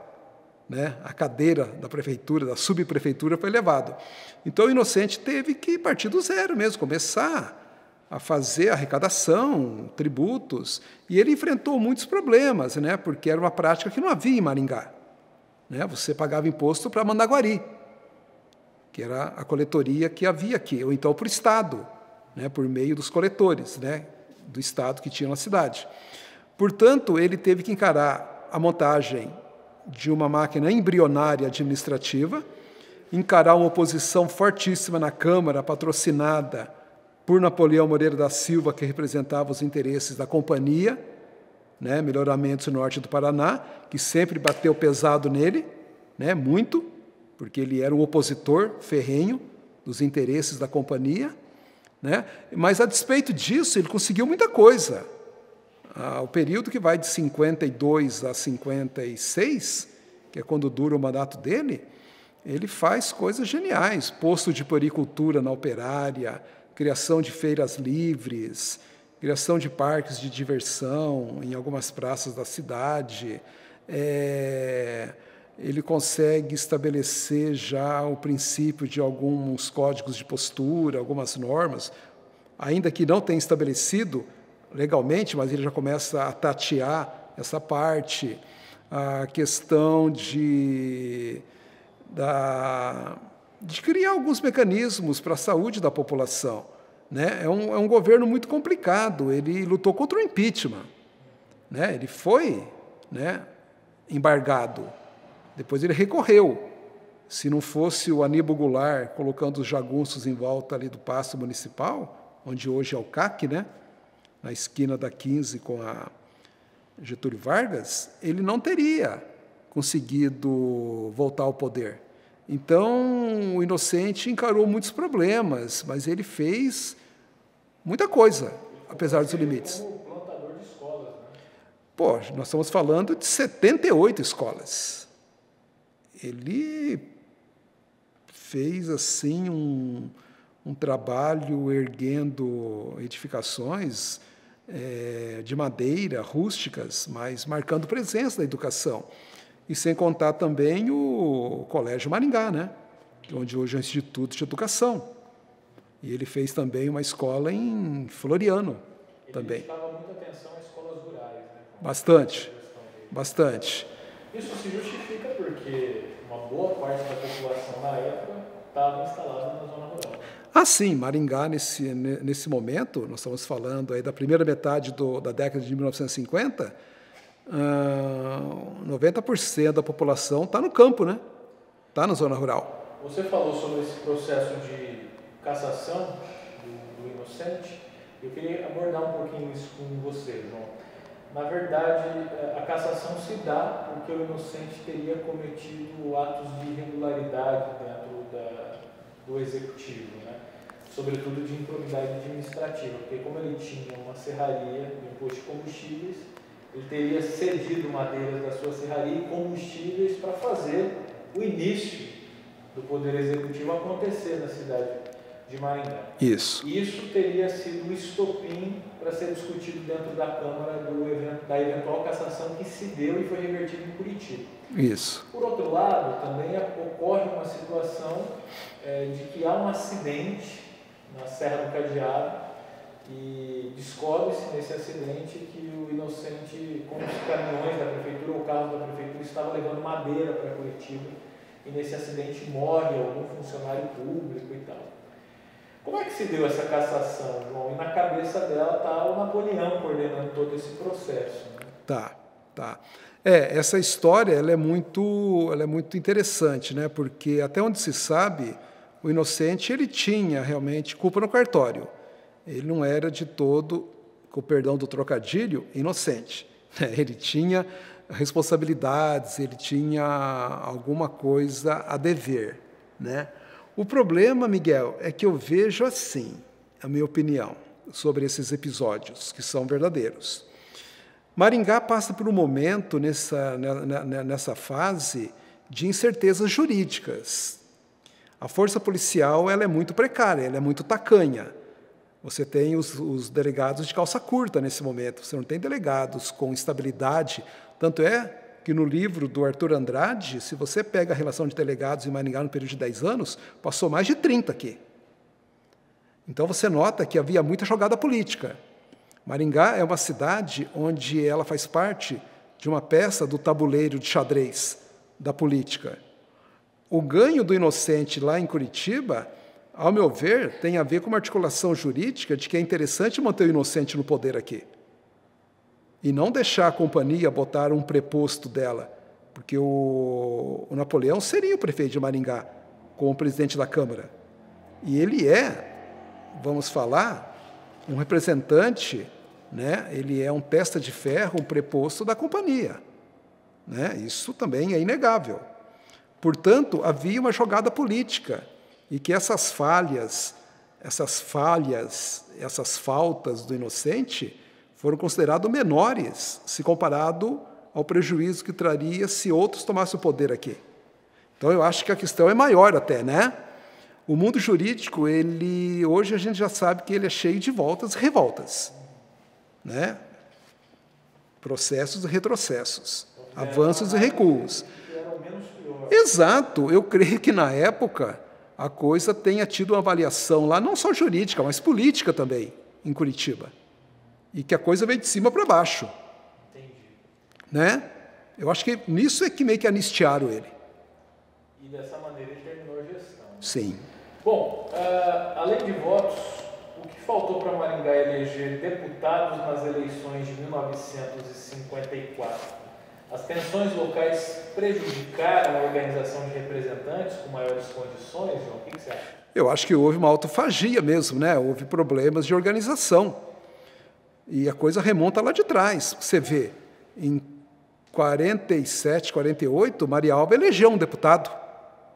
S1: né? A cadeira da prefeitura, da subprefeitura, foi levado. Então o Inocente teve que partir do zero mesmo, começar a fazer arrecadação, tributos, e ele enfrentou muitos problemas, né? Porque era uma prática que não havia em Maringá, né? Você pagava imposto para Mandaguari, que era a coletoria que havia aqui, ou então para o Estado, né, por meio dos coletores, né, do Estado que tinha na cidade. Portanto, ele teve que encarar a montagem de uma máquina embrionária administrativa, encarar uma oposição fortíssima na Câmara, patrocinada por Napoleão Moreira da Silva, que representava os interesses da companhia, né, Melhoramentos Norte do Paraná, que sempre bateu pesado nele, né, muito, porque ele era um opositor ferrenho dos interesses da companhia, né? Mas, a despeito disso, ele conseguiu muita coisa. O período que vai de 52 a 56, que é quando dura o mandato dele, ele faz coisas geniais. Posto de puericultura na Operária, criação de feiras livres, criação de parques de diversão em algumas praças da cidade, ele consegue estabelecer já o princípio de alguns códigos de postura, algumas normas, ainda que não tenha estabelecido legalmente, mas ele já começa a tatear essa parte, a questão de criar alguns mecanismos para a saúde da população. né? É um governo muito complicado. Ele lutou contra o impeachment, né? Ele foi, né, embargado. Depois ele recorreu. Se não fosse o Aníbal Goulart colocando os jagunços em volta ali do Paço Municipal, onde hoje é o CAC, né, na esquina da 15 com a Getúlio Vargas, ele não teria conseguido voltar ao poder. Então, o Inocente encarou muitos problemas, mas ele fez muita coisa, apesar dos limites.
S2: Como plantador de escolas, né?
S1: Pô, nós estamos falando de 78 escolas. Ele fez, assim, um trabalho erguendo edificações de madeira, rústicas, mas marcando presença da educação. E sem contar também o Colégio Maringá, né? Onde hoje é o Instituto de Educação. E ele fez também uma escola em Floriano.
S2: Ele
S1: também.
S2: dedicava muita atenção às escolas rurais, né?
S1: Bastante, bastante.
S2: Isso se justifica porque uma boa parte da população na época estava instalada na zona rural.
S1: Ah, sim, Maringá, nesse momento, nós estamos falando aí da primeira metade da década de 1950, 90% da população está no campo, né? Está na zona rural.
S2: Você falou sobre esse processo de cassação do Inocente. Eu queria abordar um pouquinho isso com você, João. Na verdade, a cassação se dá porque o Inocente teria cometido atos de irregularidade dentro do Executivo, né? Sobretudo de improbidade administrativa, porque como ele tinha uma serraria de imposto de combustíveis, ele teria cedido madeiras da sua serraria e combustíveis para fazer o início do Poder Executivo acontecer na cidade de Maringá.
S1: Isso.
S2: Isso teria sido o estopim para ser discutido dentro da Câmara da eventual cassação que se deu e foi revertida em Curitiba.
S1: Isso.
S2: Por outro lado, também ocorre uma situação de que há um acidente na Serra do Cadeado e descobre-se nesse acidente que o Inocente, com os caminhões da prefeitura ou carros da prefeitura, estava levando madeira para Curitiba e nesse acidente morre algum funcionário público e tal. Como é que se deu essa cassação, João? E na cabeça dela está o Napoleão coordenando todo esse processo, né?
S1: Tá. Essa história ela é muito interessante, né? Porque até onde se sabe, o Inocente ele tinha realmente culpa no cartório. Ele não era de todo, com o perdão do trocadilho, inocente. Ele tinha responsabilidades, ele tinha alguma coisa a dever, né? O problema, Miguel, é que eu vejo assim, a minha opinião sobre esses episódios, que são verdadeiros. Maringá passa por um momento nessa fase de incertezas jurídicas. A força policial ela é muito precária, ela é muito tacanha. Você tem os delegados de calça curta nesse momento, você não tem delegados com estabilidade. Tanto é que no livro do Arthur Andrade, se você pega a relação de delegados em Maringá no período de 10 anos, passou mais de 30 aqui. Então você nota que havia muita jogada política. Maringá é uma cidade onde ela faz parte de uma peça do tabuleiro de xadrez da política. O ganho do Inocente lá em Curitiba, ao meu ver, tem a ver com uma articulação jurídica de que é interessante manter o Inocente no poder aqui. E não deixar a companhia botar um preposto dela, porque o Napoleão seria o prefeito de Maringá, como presidente da Câmara. E ele vamos falar, um representante, né? Ele é um testa de ferro, um preposto da companhia, né? Isso também é inegável. Portanto, havia uma jogada política, e que essas faltas do Inocente foram considerados menores se comparado ao prejuízo que traria se outros tomassem o poder aqui. Então, eu acho que a questão é maior até, né? O mundo jurídico, hoje a gente já sabe que ele é cheio de voltas e revoltas, né? Processos e retrocessos, avanços e recuos. Exato, eu creio que na época a coisa tenha tido uma avaliação lá, não só jurídica, mas política também, em Curitiba. E que a coisa veio de cima para baixo.
S2: Entendi.
S1: Né? Eu acho que nisso é que meio que anistiaram ele.
S2: E dessa maneira ele terminou a gestão.
S1: Sim.
S2: Bom, além de votos, o que faltou para Maringá eleger deputados nas eleições de 1954? As tensões locais prejudicaram a organização de representantes com maiores condições, João? O que você acha?
S1: Eu acho que houve uma autofagia mesmo, né? Houve problemas de organização. E a coisa remonta lá de trás. Você vê, em 47, 48, Marialva elegeu um deputado.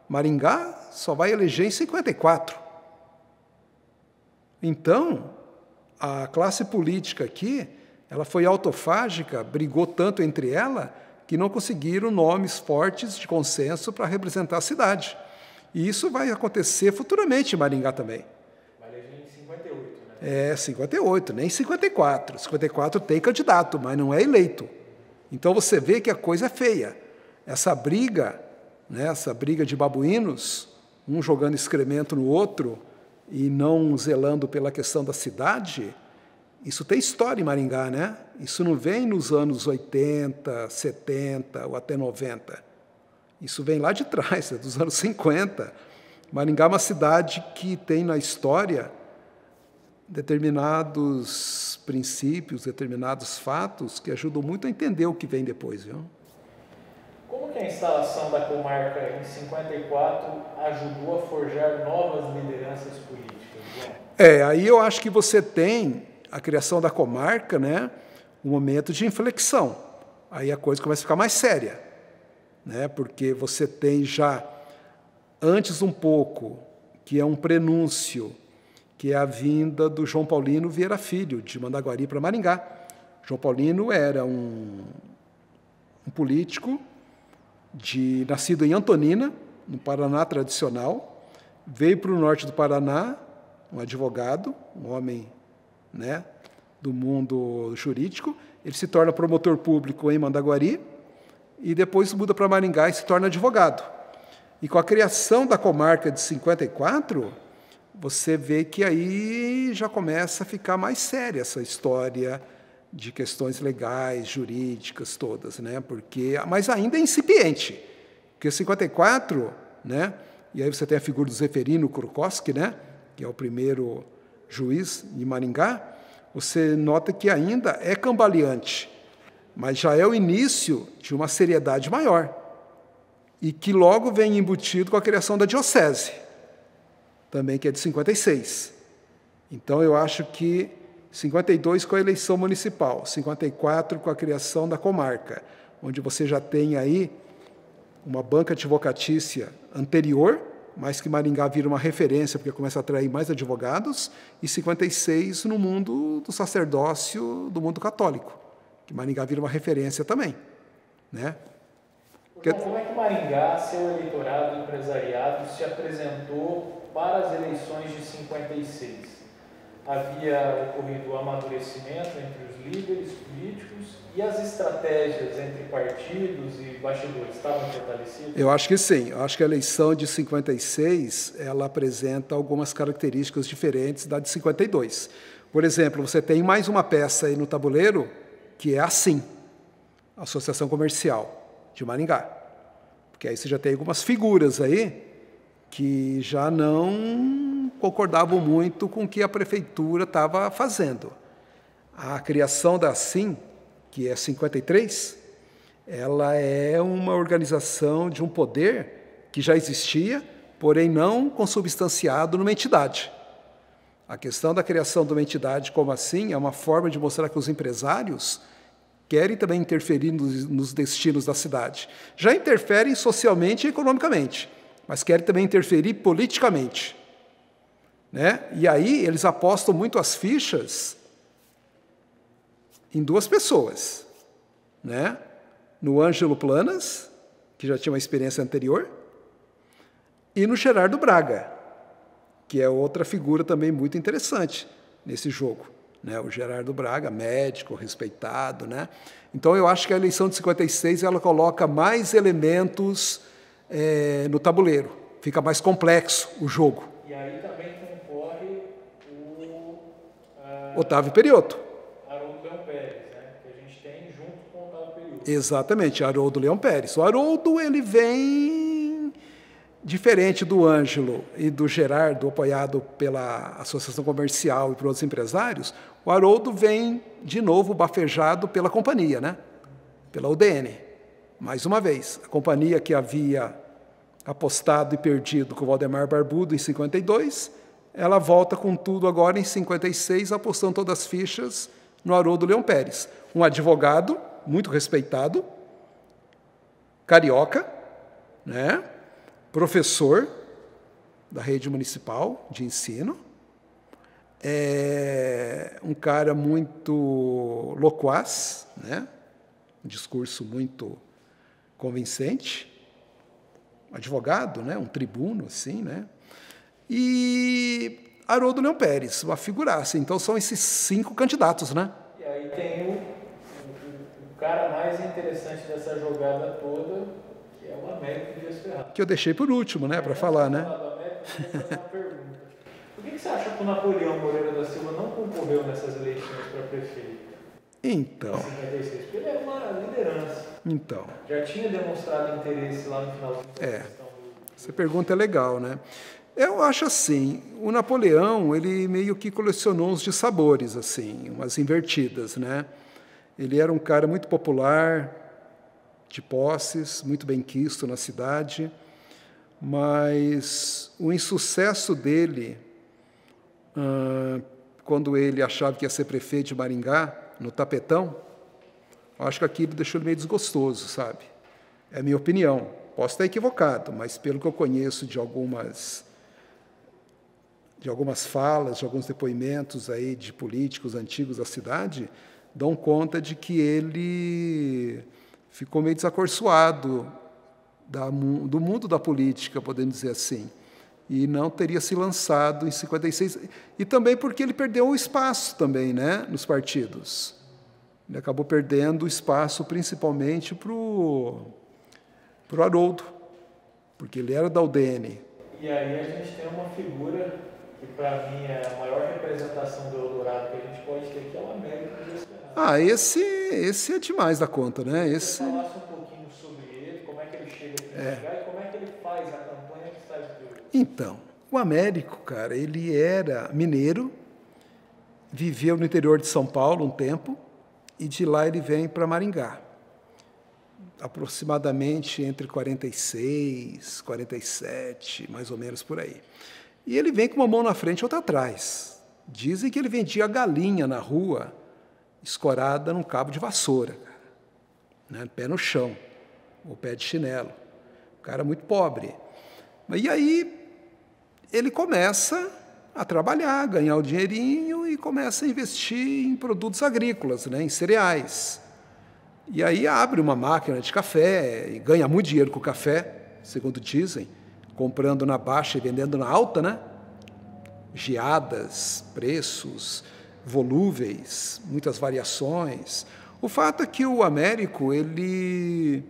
S1: Maringá só vai eleger em 54. Então, a classe política aqui, ela foi autofágica, brigou tanto entre ela, que não conseguiram nomes fortes de consenso para representar a cidade. E isso vai acontecer futuramente em Maringá também.
S2: Vai eleger em 58, né?
S1: 58, nem 54. 54 tem candidato, mas não é eleito. Então você vê que a coisa é feia. Essa briga, né, essa briga de babuínos, um jogando excremento no outro e não zelando pela questão da cidade, isso tem história em Maringá, né? Isso não vem nos anos 80, 70 ou até 90. Isso vem lá de trás, dos anos 50. Maringá é uma cidade que tem na história determinados princípios, determinados fatos que ajudam muito a entender o que vem depois, viu?
S2: Como que a instalação da comarca em 54 ajudou a forjar novas lideranças políticas, João?
S1: Aí eu acho que você tem a criação da comarca, né, um momento de inflexão. Aí a coisa começa a ficar mais séria, né, porque você tem já, antes um pouco, que é um prenúncio, que é a vinda do João Paulino Vieira Filho, de Mandaguari para Maringá. João Paulino era um político nascido em Antonina, no Paraná tradicional, veio para o norte do Paraná, um advogado, um homem, né, do mundo jurídico, ele se torna promotor público em Mandaguari e depois muda para Maringá e se torna advogado. E com a criação da comarca de 54, você vê que aí já começa a ficar mais séria essa história de questões legais, jurídicas todas, né? Mas ainda é incipiente, porque 54, né? E aí você tem a figura do Zeferino Krukowski, né? Que é o primeiro juiz de Maringá, você nota que ainda é cambaleante, mas já é o início de uma seriedade maior, e que logo vem embutido com a criação da diocese, também que é de 56. Então, eu acho que 52 com a eleição municipal, 54 com a criação da comarca, onde você já tem aí uma banca advocatícia anterior, mas que Maringá vira uma referência, porque começa a atrair mais advogados, e 56 no mundo do sacerdócio, do mundo católico, que Maringá vira uma referência também, né?
S2: Então, como é que Maringá, seu eleitorado empresariado, se apresentou para as eleições de 56? Havia ocorrido o amadurecimento entre os líderes políticos e as estratégias entre partidos e bastidores estavam fortalecidas?
S1: Eu acho que sim. Eu acho que a eleição de 56 ela apresenta algumas características diferentes da de 52. Por exemplo, você tem mais uma peça aí no tabuleiro que é a ASSIM, Associação Comercial de Maringá. Porque aí você já tem algumas figuras aí que já não concordavam muito com o que a prefeitura estava fazendo. A criação da ASSIM, que é 53, ela é uma organização de um poder que já existia, porém não consubstanciado numa entidade. A questão da criação de uma entidade como assim é uma forma de mostrar que os empresários querem também interferir nos destinos da cidade. Já interferem socialmente e economicamente, mas querem também interferir politicamente, né? E aí eles apostam muito as fichas em duas pessoas, né? No Ângelo Planas, que já tinha uma experiência anterior, e no Gerardo Braga, que é outra figura também muito interessante nesse jogo, né? O Gerardo Braga, médico, respeitado, né? Então eu acho que a eleição de 56 ela coloca mais elementos no tabuleiro, fica mais complexo o jogo.
S2: E aí também concorre o
S1: Otávio Perioto.
S2: Haroldo Leão Pérez, né? Que a gente tem junto com o Otávio Perioto.
S1: Exatamente, Haroldo Leão Pérez. O Haroldo ele vem diferente do Ângelo e do Gerardo, apoiado pela Associação Comercial e por outros empresários, o Haroldo vem, de novo, bafejado pela companhia, né? Pela UDN. Mais uma vez, a companhia que havia apostado e perdido com o Valdemar Barbudo em 52, ela volta com tudo agora em 56, apostando todas as fichas no Haroldo Leão Pérez, um advogado muito respeitado, carioca, né? Professor da rede municipal de ensino, um cara muito loquaz, né? Um discurso muito convincente, advogado, né? Um tribuno, assim, né? E Haroldo Leão Pérez, uma figuraça. Então, são esses 5 candidatos, né?
S2: E aí tem o cara mais interessante dessa jogada toda, que é o Américo Dias Ferraz.
S1: Que eu deixei por último, né, para falar, né?
S2: Do Américo, eu vou fazer uma pergunta. Por que você acha que o Napoleão Moreira da Silva não concorreu nessas eleições para prefeito?
S1: Então.
S2: Em 56, porque ele era uma liderança.
S1: Então.
S2: Já tinha demonstrado interesse lá no finalzinho da questão
S1: Essa pergunta é legal, né? Eu acho assim, o Napoleão, ele meio que colecionou uns dissabores, assim, umas invertidas, né? Ele era um cara muito popular, de posses, muito benquisto na cidade, mas o insucesso dele, quando ele achava que ia ser prefeito de Maringá, no tapetão, eu acho que aquilo deixou ele meio desgostoso, sabe? É a minha opinião. Posso estar equivocado, mas pelo que eu conheço de algumas falas, de alguns depoimentos aí de políticos antigos da cidade, dão conta de que ele ficou meio desacorçoado do mundo da política, podemos dizer assim, e não teria se lançado em 56, e também porque ele perdeu o espaço também, né, nos partidos. Ele acabou perdendo o espaço principalmente para o Haroldo, porque ele era da UDN.
S2: E aí a gente tem uma figura que, para mim, é a maior representação do Eldorado que a gente pode ter, que é o Américo Dias Ferraz.
S1: Esse é demais da conta, né?
S2: Você falasse um pouquinho sobre ele, como é que ele chega aqui no lugar e como é que ele faz a campanha que está de hoje.
S1: Então, o Américo, cara, ele era mineiro, viveu no interior de São Paulo um tempo, e de lá ele vem para Maringá, aproximadamente entre 46, 47, mais ou menos por aí. E ele vem com uma mão na frente e outra atrás. Dizem que ele vendia galinha na rua, escorada num cabo de vassoura, né? Pé no chão, ou pé de chinelo. Um cara muito pobre. E aí ele começa a trabalhar, a ganhar o dinheirinho e começa a investir em produtos agrícolas, né? Em cereais. E aí abre uma máquina de café e ganha muito dinheiro com o café, segundo dizem, comprando na baixa e vendendo na alta, né? Geadas, preços volúveis, muitas variações. O fato é que o Américo ele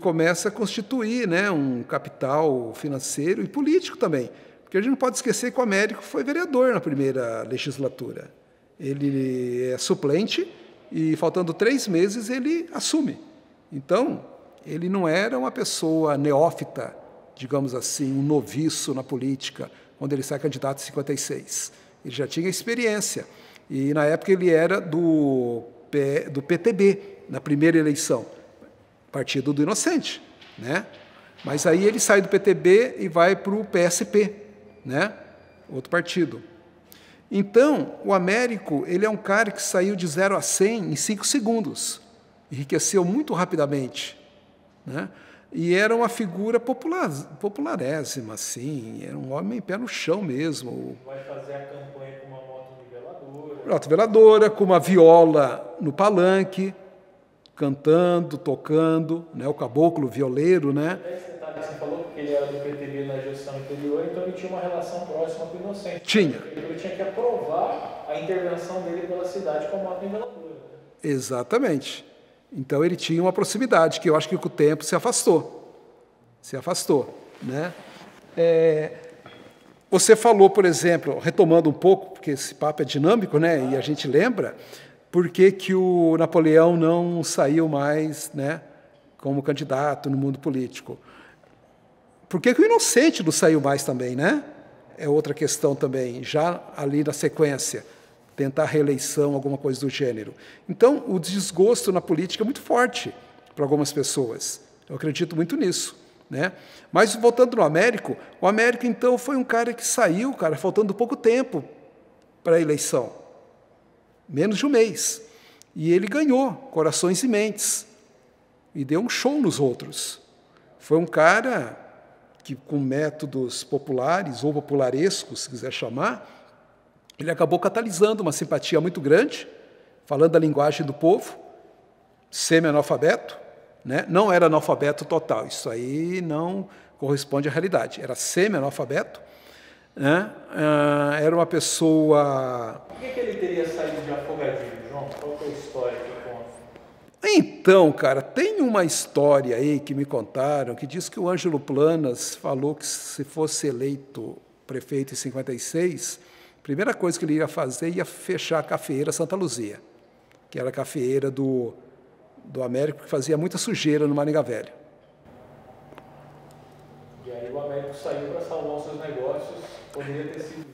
S1: começa a constituir, né, um capital financeiro e político também, porque a gente não pode esquecer que o Américo foi vereador na primeira legislatura. Ele é suplente e, faltando 3 meses, ele assume. Então, ele não era uma pessoa neófita, digamos assim, um noviço na política, quando ele sai candidato em 56. Ele já tinha experiência. E, na época, ele era do PTB, na primeira eleição, Partido do Inocente, né? Mas aí ele sai do PTB e vai para o PSP, né? Outro partido. Então, o Américo, ele é um cara que saiu de 0 a 100 em 5 segundos, enriqueceu muito rapidamente, né? E era uma figura popularésima, assim, era um homem pé no chão mesmo.
S2: Vai fazer a campanha com uma moto niveladora.
S1: Moto niveladora, com uma viola no palanque, cantando, tocando, né? O caboclo violeiro, né?
S2: Esse detalhe que você falou, que ele era do PTB na gestão anterior, então ele tinha uma relação próxima com o Inocente.
S1: Tinha.
S2: Ele tinha que aprovar a intervenção dele pela cidade com a moto niveladora.
S1: Exatamente. Então ele tinha uma proximidade, que eu acho que com o tempo se afastou. Se afastou, né? Você falou, por exemplo, retomando um pouco, porque esse papo é dinâmico, né? E a gente lembra, por que o Napoleão não saiu mais, né, como candidato no mundo político? Por que o Inocente não saiu mais também, né? É outra questão também, já ali na sequência, tentar reeleição, alguma coisa do gênero. Então, o desgosto na política é muito forte para algumas pessoas. Eu acredito muito nisso, né? Mas, voltando no Américo, o Américo, então, foi um cara que saiu, cara, faltando pouco tempo para a eleição. Menos de um mês. E ele ganhou corações e mentes. E deu um show nos outros. Foi um cara que, com métodos populares ou popularescos, se quiser chamar, ele acabou catalisando uma simpatia muito grande, falando a linguagem do povo, semi-analfabeto, né? Não era analfabeto total, isso aí não corresponde à realidade, era semi-analfabeto, né? Era uma pessoa...
S2: Por que ele teria saído de Afogadilho, João? Qual é a história que conta?
S1: Então, cara, tem uma história aí que me contaram que diz que o Ângelo Planas falou que se fosse eleito prefeito em 56, a primeira coisa que ele ia fazer ia fechar a cafeeira Santa Luzia, que era a cafeeira do Américo, que fazia muita sujeira no Maringá Velho.
S2: E aí o Américo saiu para salvar os seus negócios, poderia ter sido...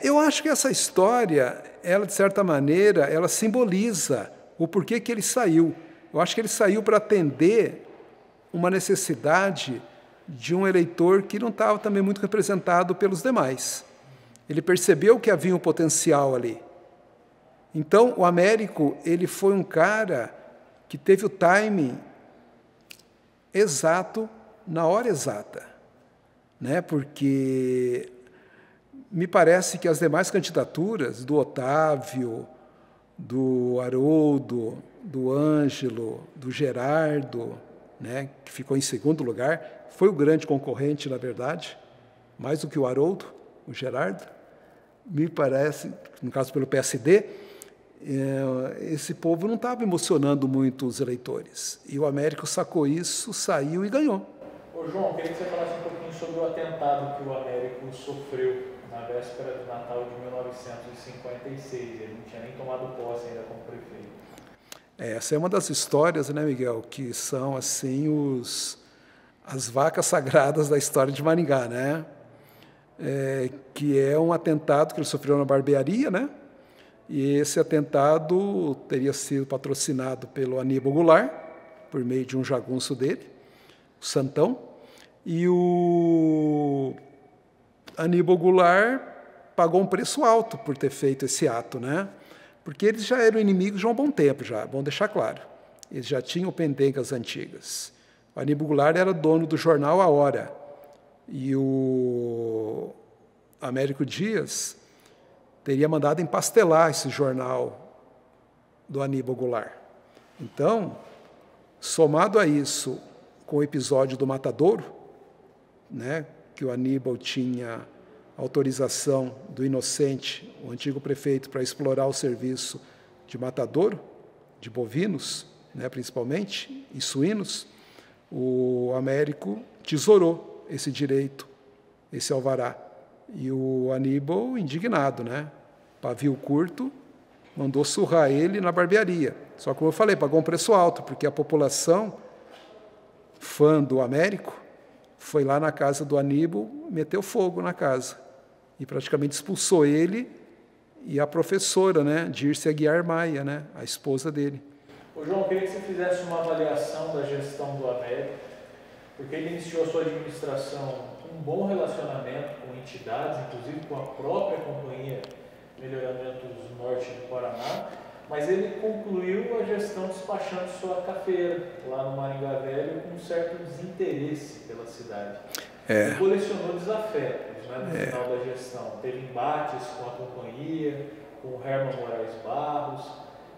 S1: Eu acho que essa história, ela de certa maneira, ela simboliza o porquê que ele saiu. Eu acho que ele saiu para atender uma necessidade de um eleitor que não estava também muito representado pelos demais. Ele percebeu que havia um potencial ali. Então, o Américo, ele foi um cara que teve o timing exato, na hora exata, né? Porque me parece que as demais candidaturas, do Otávio, do Haroldo, do Ângelo, do Gerardo, né, que ficou em segundo lugar, foi o grande concorrente, na verdade, mais do que o Haroldo, o Gerardo, me parece, no caso pelo PSD, esse povo não estava emocionando muito os eleitores. E o Américo sacou isso, saiu e ganhou.
S2: Ô João, queria que você falasse um pouquinho sobre o atentado que o Américo sofreu na véspera do Natal de 1956. Ele não tinha nem tomado posse ainda como prefeito.
S1: Essa é uma das histórias, né, Miguel, que são assim as vacas sagradas da história de Maringá, né? Que é um atentado que ele sofreu na barbearia, né? E esse atentado teria sido patrocinado pelo Aníbal Goulart, por meio de um jagunço dele, o Santão, e o Aníbal Goulart pagou um preço alto por ter feito esse ato, né? Porque eles já eram inimigos de um bom tempo, já, bom deixar claro. Eles já tinham pendengas antigas. O Aníbal Goulart era dono do jornal A Hora, e o Américo Dias teria mandado empastelar esse jornal do Aníbal Goulart. Então, somado a isso, com o episódio do Matadouro, né, que o Aníbal tinha autorização do Inocente, o antigo prefeito, para explorar o serviço de matadouro, de bovinos, né, principalmente, e suínos, o Américo tesourou esse direito, esse alvará. E o Aníbal, indignado, né, pavio curto, mandou surrar ele na barbearia. Só que, como eu falei, pagou um preço alto, porque a população, fã do Américo, foi lá na casa do Aníbal, meteu fogo na casa e praticamente expulsou ele e a professora, né, Dirce Aguiar Maia, né, a esposa dele.
S2: Ô João, eu queria que você fizesse uma avaliação da gestão do Américo, porque ele iniciou a sua administração com um bom relacionamento com entidades, inclusive com a própria companhia Melhoramentos Norte do Paraná, mas ele concluiu a gestão despachando sua cafeira lá no Maringá Velho com um certo desinteresse pela cidade. Ele colecionou desafetos, né, no final da gestão. Teve embates com a companhia, com o Herman Moraes Barros,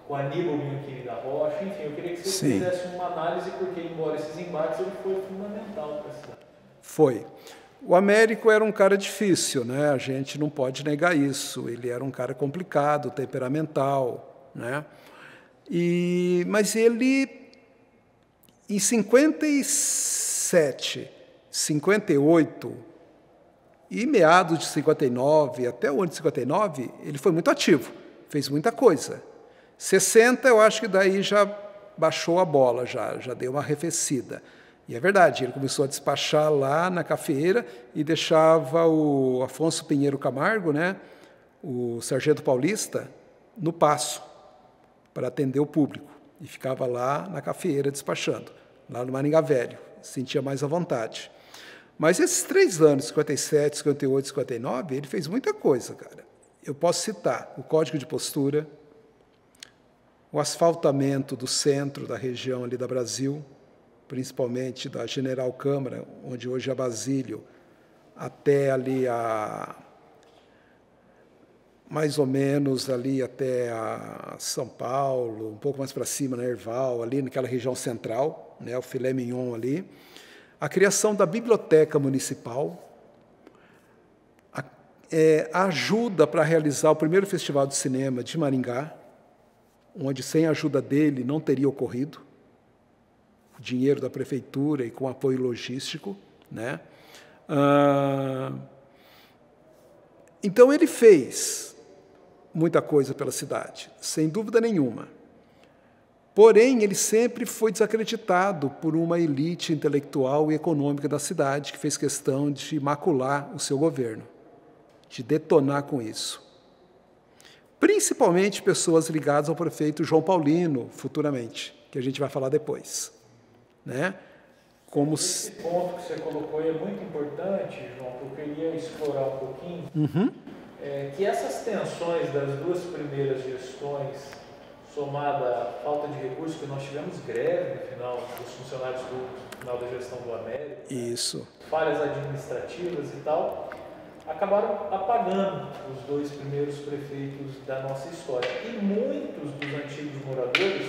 S2: com Aníbal Bianchini da Rocha, enfim, eu queria que você fizesse uma análise, porque embora esses embates, ele foi fundamental para a cidade.
S1: Foi. O Américo era um cara difícil, né? A gente não pode negar isso. Ele era um cara complicado, temperamental, né? Mas ele, em 57, 58 e meados de 59, até o ano de 59, ele foi muito ativo, fez muita coisa. 60, eu acho que daí já baixou a bola, já deu uma arrefecida. E é verdade, ele começou a despachar lá na cafeeira e deixava o Afonso Pinheiro Camargo, né, o sargento paulista, no paço, para atender o público. E ficava lá na cafeeira despachando, lá no Maringá Velho, sentia mais à vontade. Mas esses 3 anos, 57, 58, 59, ele fez muita coisa, cara. Eu posso citar o Código de Postura, o asfaltamento do centro da região ali da Brasil, principalmente da General Câmara, onde hoje é Basílio, até ali mais ou menos ali até a São Paulo, um pouco mais para cima, na Herval, ali naquela região central, né, o filé mignon ali. A criação da Biblioteca Municipal, a ajuda para realizar o primeiro Festival de Cinema de Maringá, onde sem a ajuda dele não teria ocorrido, dinheiro da prefeitura e com apoio logístico, né? Então ele fez muita coisa pela cidade, sem dúvida nenhuma. Porém, ele sempre foi desacreditado por uma elite intelectual e econômica da cidade que fez questão de macular o seu governo, de detonar com isso. Principalmente pessoas ligadas ao prefeito João Paulino, futuramente, que a gente vai falar depois. Né?
S2: Esse ponto que você colocou é muito importante, João, que eu queria explorar um pouquinho, que essas tensões das 2 primeiras gestões, somada à falta de recursos, que nós tivemos greve no final dos funcionários públicos, no final da gestão do Américo,
S1: isso,
S2: falhas administrativas e tal, acabaram apagando os 2 primeiros prefeitos da nossa história. E muitos dos antigos moradores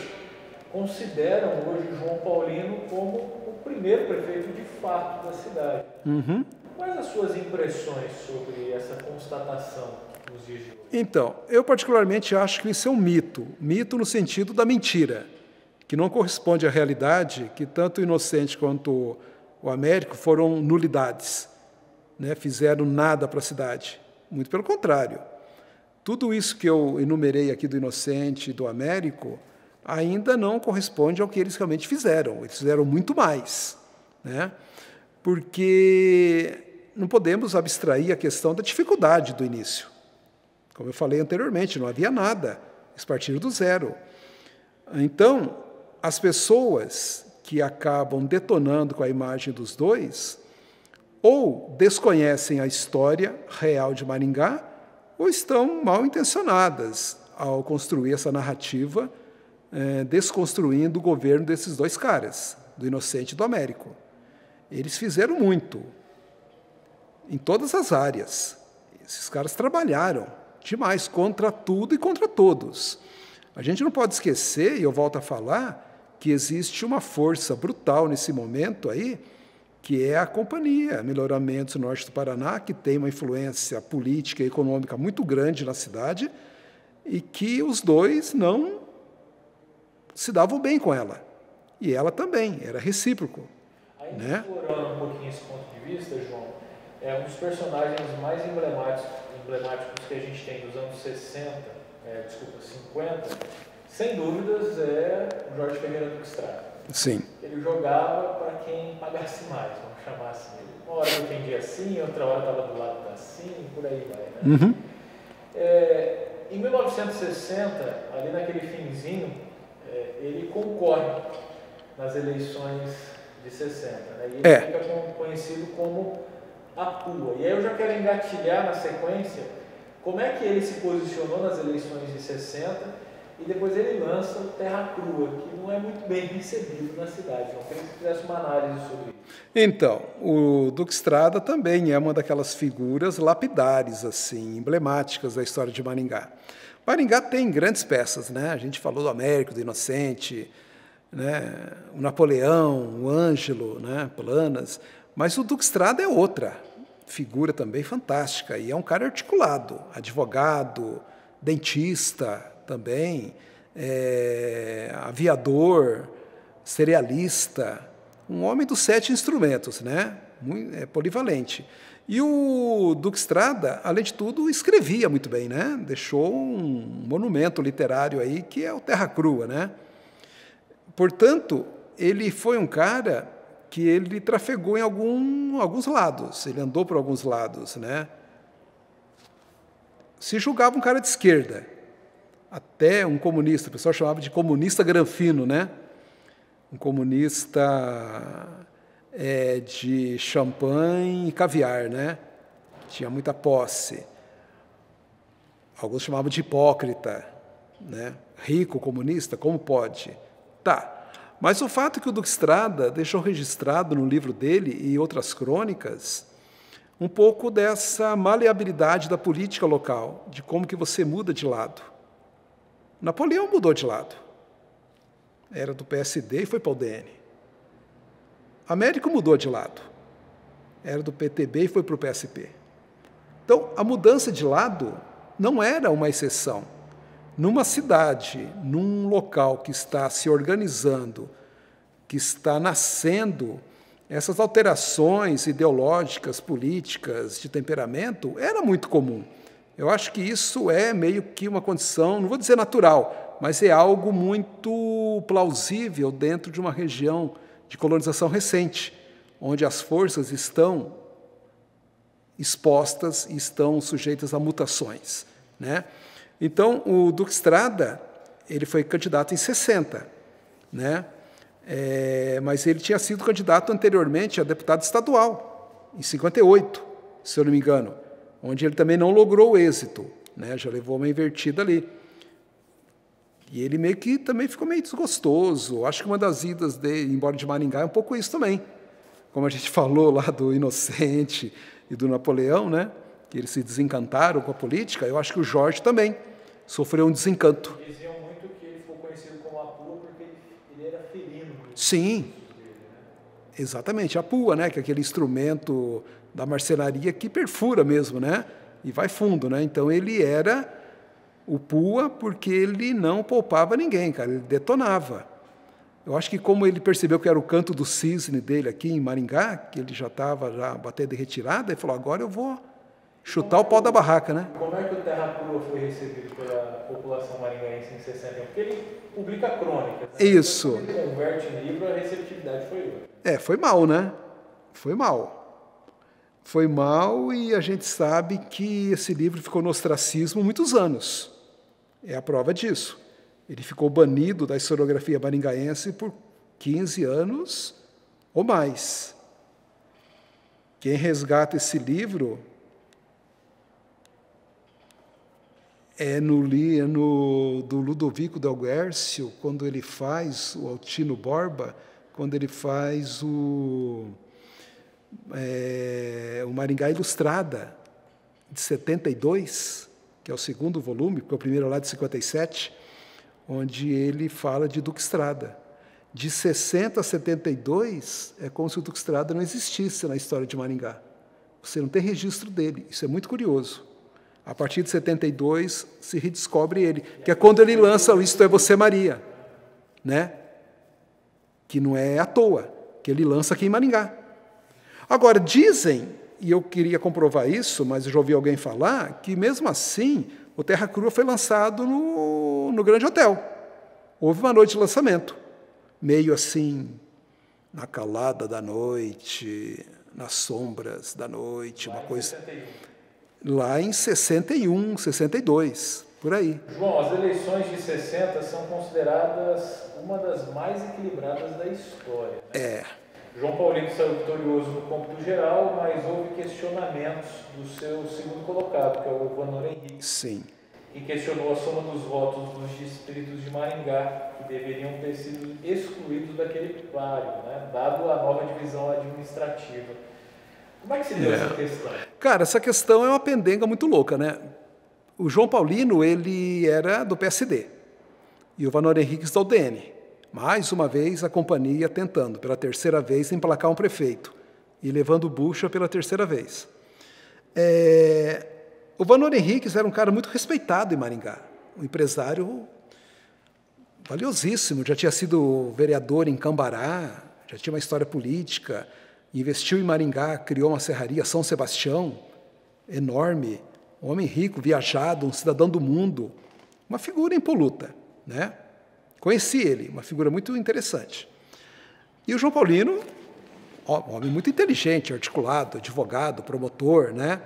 S2: consideram hoje João Paulino como o primeiro prefeito de fato da cidade. Quais as suas impressões sobre essa constatação nos dias de hoje?
S1: Então, eu particularmente acho que isso é um mito. Mito no sentido da mentira, que não corresponde à realidade, que tanto o Inocente quanto o Américo foram nulidades, né? Fizeram nada para a cidade. Muito pelo contrário. Tudo isso que eu enumerei aqui do Inocente e do Américo ainda não corresponde ao que eles realmente fizeram. Eles fizeram muito mais, né? Porque não podemos abstrair a questão da dificuldade do início. Como eu falei anteriormente, não havia nada, eles partiram do zero. Então, as pessoas que acabam detonando com a imagem dos dois, ou desconhecem a história real de Maringá, ou estão mal intencionadas ao construir essa narrativa, desconstruindo o governo desses 2 caras, do Inocente e do Américo. Eles fizeram muito, em todas as áreas. Esses caras trabalharam demais contra tudo e contra todos. A gente não pode esquecer, e eu volto a falar, que existe uma força brutal nesse momento aí, que é a Companhia Melhoramentos Norte do Paraná, que tem uma influência política e econômica muito grande na cidade, e que os 2 não se davam bem com ela. E ela também, era recíproco.
S2: Ainda
S1: né?
S2: explorando um pouquinho esse ponto de vista, João, um dos personagens mais emblemáticos que a gente tem dos anos 50, sem dúvidas, é o Jorge Ferreira Duque Estrada.
S1: Sim.
S2: Ele jogava para quem pagasse mais, vamos chamar assim. Uma hora eu entendia assim, outra hora estava do lado da assim, por aí vai. Né? Em 1960, ali naquele finzinho, ele concorre nas eleições de 60. Né? E ele fica conhecido como a Pua. E aí eu já quero engatilhar na sequência como é que ele se posicionou nas eleições de 60 e depois ele lança o Terra Crua, que não é muito bem recebido na cidade. Eu queria que você fizesse uma análise sobre isso.
S1: Então, o Duque Estrada também é uma daquelas figuras lapidares, assim, emblemáticas da história de Maringá. Maringá tem grandes peças, né? A gente falou do Américo, do Inocente, né? O Napoleão, o Ângelo, né? Planas, mas o Duque Estrada é outra figura também fantástica, e é um cara articulado, advogado, dentista também, aviador, cerealista, um homem dos 7 instrumentos, né? Polivalente. E o Duque Estrada, além de tudo, escrevia muito bem, né? Deixou um monumento literário aí, que é o Terra Crua, né? Portanto, ele foi um cara que ele trafegou em alguns lados, ele andou por alguns lados, né? Se julgava um cara de esquerda, até um comunista, o pessoal chamava de comunista granfino, né? Um comunista de champanhe e caviar, né? Tinha muita posse. Alguns chamavam de hipócrita, né? Rico, comunista, como pode? Tá. Mas o fato é que o Duque Estrada deixou registrado no livro dele e outras crônicas um pouco dessa maleabilidade da política local, de como que você muda de lado. Napoleão mudou de lado. Era do PSD e foi para o DN. Américo mudou de lado. Era do PTB e foi para o PSP. Então, a mudança de lado não era uma exceção. Numa cidade, num local que está se organizando, que está nascendo, essas alterações ideológicas, políticas, de temperamento, era muito comum. Eu acho que isso é meio que uma condição, não vou dizer natural, mas é algo muito plausível dentro de uma região de colonização recente, onde as forças estão expostas e estão sujeitas a mutações, né? Então, o Duque Estrada, ele foi candidato em 60, né? Mas ele tinha sido candidato anteriormente a deputado estadual, em 58, se eu não me engano, onde ele também não logrou o êxito, né? Já levou uma invertida ali. E ele meio que também ficou meio desgostoso. Acho que uma das idas dele embora de Maringá é um pouco isso também. Como a gente falou lá do Inocente e do Napoleão, né? Que eles se desencantaram com a política, eu acho que o Jorge também sofreu um desencanto.
S2: Diziam muito que ele ficou conhecido como a Pua porque ele era felino.
S1: Sim, exatamente, a pua, né? Que é aquele instrumento da marcenaria que perfura mesmo, né? E vai fundo, né? Então ele era o pua porque ele não poupava ninguém, cara, ele detonava. Eu acho que como ele percebeu que era o canto do cisne dele aqui em Maringá, que ele já estava batendo de retirada, ele falou, agora eu vou chutar o pau da barraca, né?
S2: Como é que o Terra Crua foi recebido pela população maringaense em 61? Porque ele publica crônicas, né?
S1: Isso.
S2: Quando ele converte em livro, a receptividade foi outra.
S1: Foi mal, né? Foi mal. Foi mal e a gente sabe que esse livro ficou no ostracismo muitos anos. É a prova disso. Ele ficou banido da historiografia maringaense por 15 anos ou mais. Quem resgata esse livro do Ludovico Del Guercio, quando ele faz o Altino Borba, quando ele faz o Maringá Ilustrada, de 72, que é o segundo volume, porque o primeiro é lá de 57, onde ele fala de Duque Estrada. De 60 a 72, é como se o Duque Estrada não existisse na história de Maringá. Você não tem registro dele, isso é muito curioso. A partir de 72, se redescobre ele, que é quando ele lança o Isto é Você, Maria, né? Que não é à toa, que ele lança aqui em Maringá. Agora, dizem, e eu queria comprovar isso, mas eu já ouvi alguém falar, que mesmo assim, o Terra Crua foi lançado no Grande Hotel. Houve uma noite de lançamento, meio assim, na calada da noite, nas sombras da noite, uma coisa... Lá em 61, 62, por aí.
S2: João, as eleições de 60 são consideradas uma das mais equilibradas da história, né? João Paulino saiu vitorioso no cômputo geral, mas houve questionamentos do seu segundo colocado, que é o Vanor Henrique.
S1: Sim.
S2: Que questionou a soma dos votos dos distritos de Maringá, que deveriam ter sido excluídos daquele páreo, né? Dado a nova divisão administrativa. Como é que se deu essa questão?
S1: Cara, essa questão é uma pendenga muito louca, né? O João Paulino, ele era do PSD e o Vanor Henriques do DN. Mais uma vez, a companhia tentando, pela terceira vez, emplacar um prefeito e levando bucha pela terceira vez. O Vanor Henriques era um cara muito respeitado em Maringá, um empresário valiosíssimo, já tinha sido vereador em Cambará, já tinha uma história política, investiu em Maringá, criou uma serraria São Sebastião, enorme, um homem rico, viajado, um cidadão do mundo, uma figura impoluta, né? Conheci ele, uma figura muito interessante. E o João Paulino Um homem muito inteligente, articulado, advogado, promotor, né?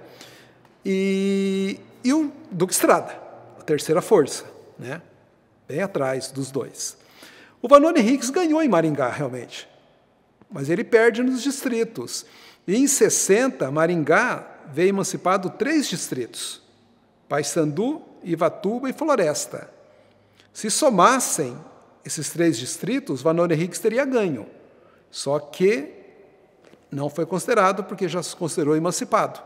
S1: E o Duque Estrada, a terceira força, né? Bem atrás dos dois. O Vanoni Henriques ganhou em Maringá, realmente, mas ele perde nos distritos. E em 60, Maringá veio emancipado 3 distritos, Paissandu, Ivatuba e Floresta. Se somassem esses 3 distritos, Vanoni Henriques teria ganho, só que não foi considerado porque já se considerou emancipado,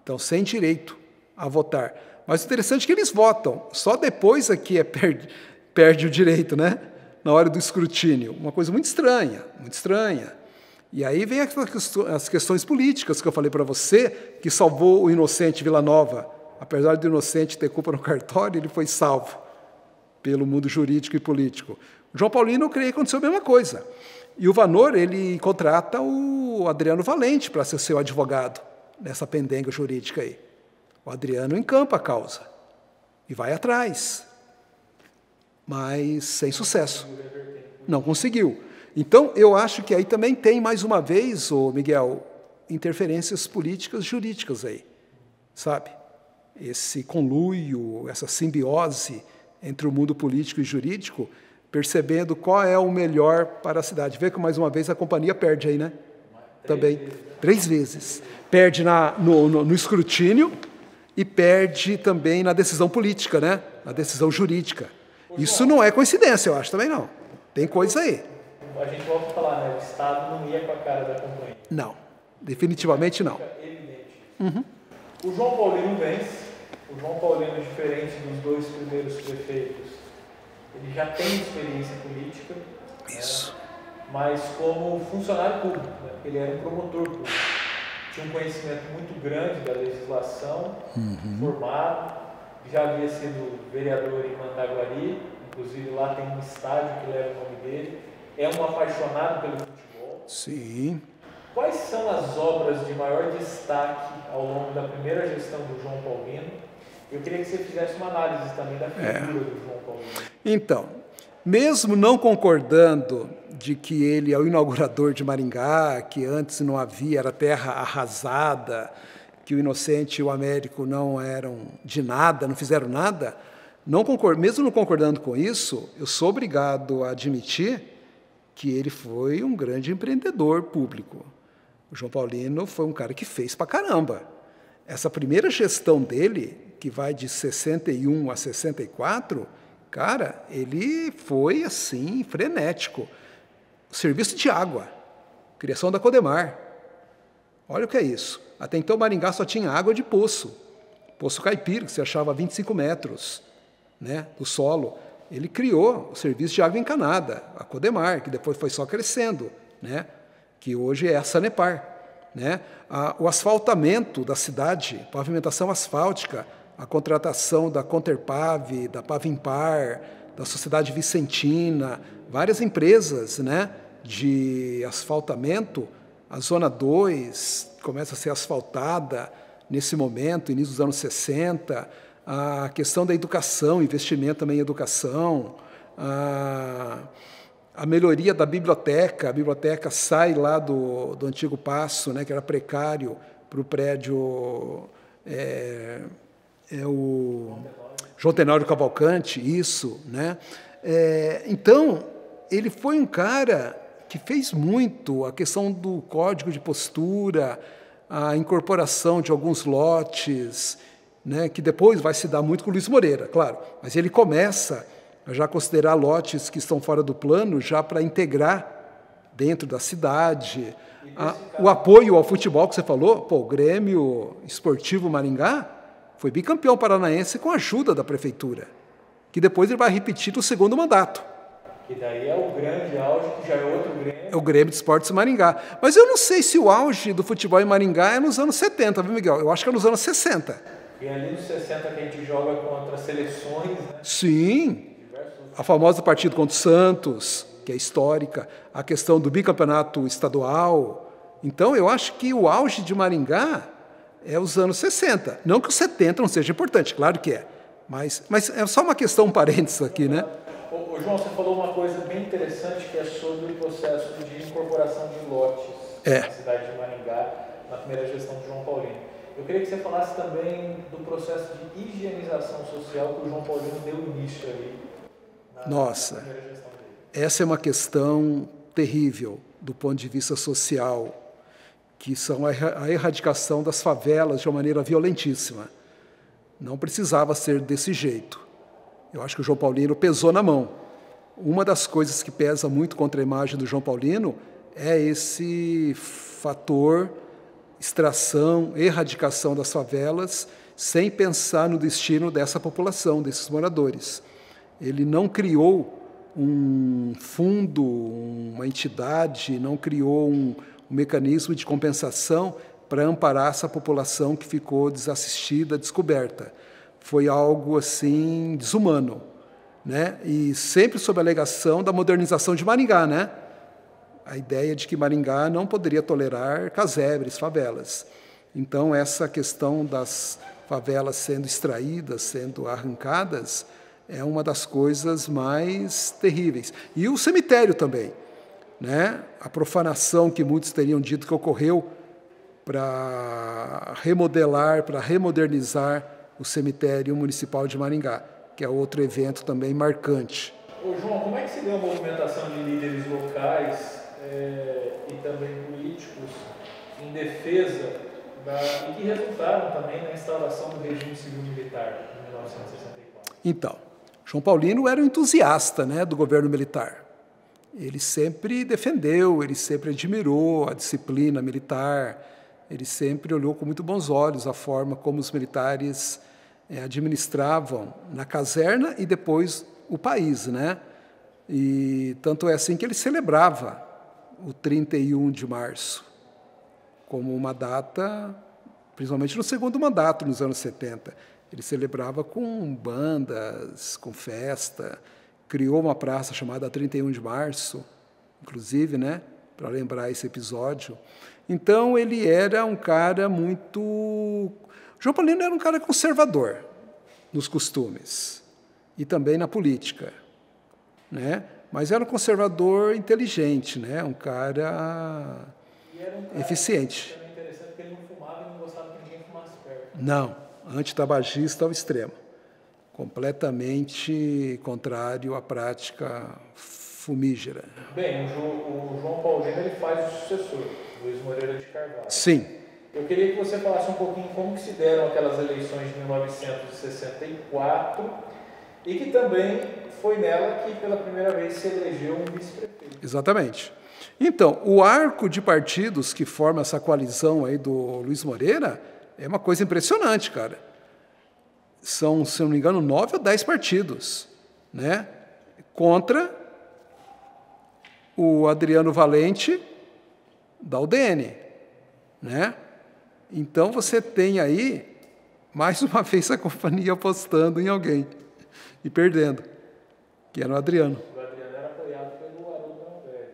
S1: então sem direito a votar. Mas o interessante é que eles votam, só depois aqui perde o direito, né? Na hora do escrutínio. Uma coisa muito estranha, muito estranha. E aí vem as questões políticas que eu falei para você, que salvou o inocente Vila Nova. Apesar do inocente ter culpa no cartório, ele foi salvo pelo mundo jurídico e político. O João Paulino, eu creio que aconteceu a mesma coisa. E o Vanor, ele contrata o Adriano Valente para ser seu advogado nessa pendenga jurídica aí. O Adriano encampa a causa e vai atrás, mas sem sucesso. Não conseguiu. Então, eu acho que aí também tem, mais uma vez, Miguel, interferências políticas jurídicas aí, sabe? Esse conluio, essa simbiose entre o mundo político e jurídico, percebendo qual é o melhor para a cidade. Vê que, mais uma vez, a companhia perde aí, né? Também. 3 vezes. Perde no escrutínio e perde também na decisão política, né? Na decisão jurídica. Isso não é coincidência, eu acho, também não. Tem coisa aí.
S2: A gente volta a falar, né? O Estado não ia com a cara da companhia.
S1: Não. Definitivamente não.
S2: É evidente. Uhum. O João Paulino vence. O João Paulino, diferente dos 2 primeiros prefeitos, ele já tem experiência política.
S1: Isso.
S2: Né? Mas como funcionário público, né? Ele era um promotor público. Tinha um conhecimento muito grande da legislação, formado, já havia sido vereador em Mandaguari, inclusive lá tem um estádio que leva o nome dele. É um apaixonado pelo futebol.
S1: Sim.
S2: Quais são as obras de maior destaque ao longo da primeira gestão do João Paulino? Eu queria que você fizesse uma análise também da figura do João Paulino.
S1: Então, mesmo não concordando de que ele é o inaugurador de Maringá, que antes não havia, era terra arrasada, que o Inocente e o Américo não eram de nada, não fizeram nada, mesmo não concordando com isso, eu sou obrigado a admitir que ele foi um grande empreendedor público. O João Paulino foi um cara que fez pra caramba. Essa primeira gestão dele, que vai de 61 a 64, cara, ele foi, assim, frenético. Serviço de água, criação da Codemar. Olha o que é isso. Até então, Maringá só tinha água de poço. Poço Caipira, que se achava a 25 metros, né, do solo. Ele criou o serviço de água encanada, a Codemar, que depois foi só crescendo, né, que hoje é a Sanepar. Né? O asfaltamento da cidade, pavimentação asfáltica, a contratação da Conterpave, da Pavimpar, da Sociedade Vicentina, várias empresas, né, de asfaltamento. A Zona 2 começa a ser asfaltada nesse momento, início dos anos 60, a questão da educação, investimento também em educação, a melhoria da biblioteca, a biblioteca sai lá do antigo Paço, né, que era precário, para o prédio o João Tenório Cavalcante, isso. Né? Então, ele foi um cara que fez muito, a questão do código de postura, a incorporação de alguns lotes, né, que depois vai se dar muito com o Luiz Moreira, claro, mas ele começa a já considerar lotes que estão fora do plano, já para integrar dentro da cidade. O apoio ao futebol que você falou, o Grêmio Esportivo Maringá foi bicampeão paranaense com a ajuda da prefeitura, que depois ele vai repetir no segundo mandato.
S2: Que daí é o grande auge, que já é outro Grêmio.
S1: É o Grêmio de Esportes Maringá. Mas eu não sei se o auge do futebol em Maringá é nos anos 70, viu, Miguel? Eu acho que é nos anos 60.
S2: E ali nos 60 que a gente joga contra seleções, né?
S1: Sim. A famosa partida contra o Santos, que é histórica, a questão do bicampeonato estadual. Então, eu acho que o auge de Maringá é os anos 60. Não que o 70 não seja importante, claro que é. Mas é só uma questão, um parênteses aqui, né?
S2: Ô, João, você falou uma coisa bem interessante que é sobre o processo de incorporação de lotes. na cidade de Maringá, na primeira gestão de João Paulino. Eu queria que você falasse também do processo de higienização social que o João Paulino deu início ali na primeira gestão dele.
S1: Essa é uma questão terrível do ponto de vista social, que são a erradicação das favelas de uma maneira violentíssima. Não precisava ser desse jeito. Eu acho que o João Paulino pesou na mão. Uma das coisas que pesa muito contra a imagem do João Paulino é esse fator extração, erradicação das favelas, sem pensar no destino dessa população, desses moradores. Ele não criou um fundo, uma entidade, não criou um mecanismo de compensação para amparar essa população que ficou desassistida, descoberta. Foi algo assim desumano, né? E sempre sob a alegação da modernização de Maringá, né? A ideia de que Maringá não poderia tolerar casebres, favelas. Então, essa questão das favelas sendo extraídas, sendo arrancadas, é uma das coisas mais terríveis. E o cemitério também, né? A profanação que muitos teriam dito que ocorreu para remodelar, para remodernizar o cemitério municipal de Maringá, que é outro evento também marcante.
S2: Ô João, como é que se deu a movimentação de líderes locais e também políticos em defesa e que resultaram também na instauração do regime civil-militar em 1964?
S1: Então, João Paulino era um entusiasta, né, do governo militar. Ele sempre defendeu, ele sempre admirou a disciplina militar, ele sempre olhou com muito bons olhos a forma como os militares administravam na caserna e depois o país, né? E tanto é assim que ele celebrava o 31 de março como uma data, principalmente no segundo mandato, nos anos 70. Ele celebrava com bandas, com festa, criou uma praça chamada 31 de março, inclusive, né, para lembrar esse episódio. Então, ele era um cara muito... João Paulino era um cara conservador nos costumes e também na política, né? Mas era um conservador inteligente, né? Um cara eficiente.
S2: Era interessante porque ele não fumava e não gostava que ninguém fumasse perto.
S1: Não, antitabagista ao extremo. Completamente contrário à prática fumígera.
S2: Bem, o João Paulino ele faz o sucessor, Luiz Moreira de Carvalho.
S1: Sim.
S2: Eu queria que você falasse um pouquinho como que se deram aquelas eleições de 1964 e que também foi nela que pela primeira vez se elegeu um vice-prefeito.
S1: Exatamente. Então, o arco de partidos que forma essa coalizão aí do Luiz Moreira é uma coisa impressionante, cara. São, se não me engano, 9 ou 10 partidos, né? Contra o Adriano Valente da UDN, né? Então você tem aí, mais uma vez, a companhia apostando em alguém e perdendo, que era o Adriano.
S2: O Adriano era apoiado pelo Haroldo Granberg.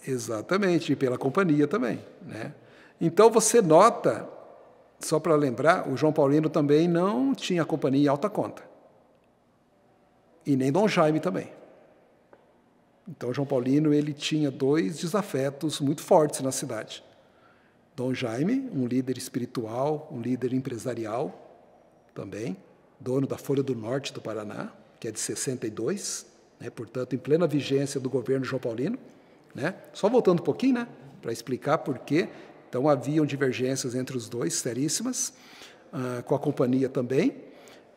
S1: Exatamente, e pela companhia também, né? Então você nota, só para lembrar, o João Paulino também não tinha companhia em alta conta. E nem Dom Jaime também. Então, João Paulino ele tinha 2 desafetos muito fortes na cidade. Dom Jaime, um líder espiritual, um líder empresarial também, dono da Folha do Norte do Paraná, que é de 62, né, portanto, em plena vigência do governo João Paulino. Né? Só voltando um pouquinho, né, para explicar por quê. Então, haviam divergências entre os dois, seríssimas, com a companhia também.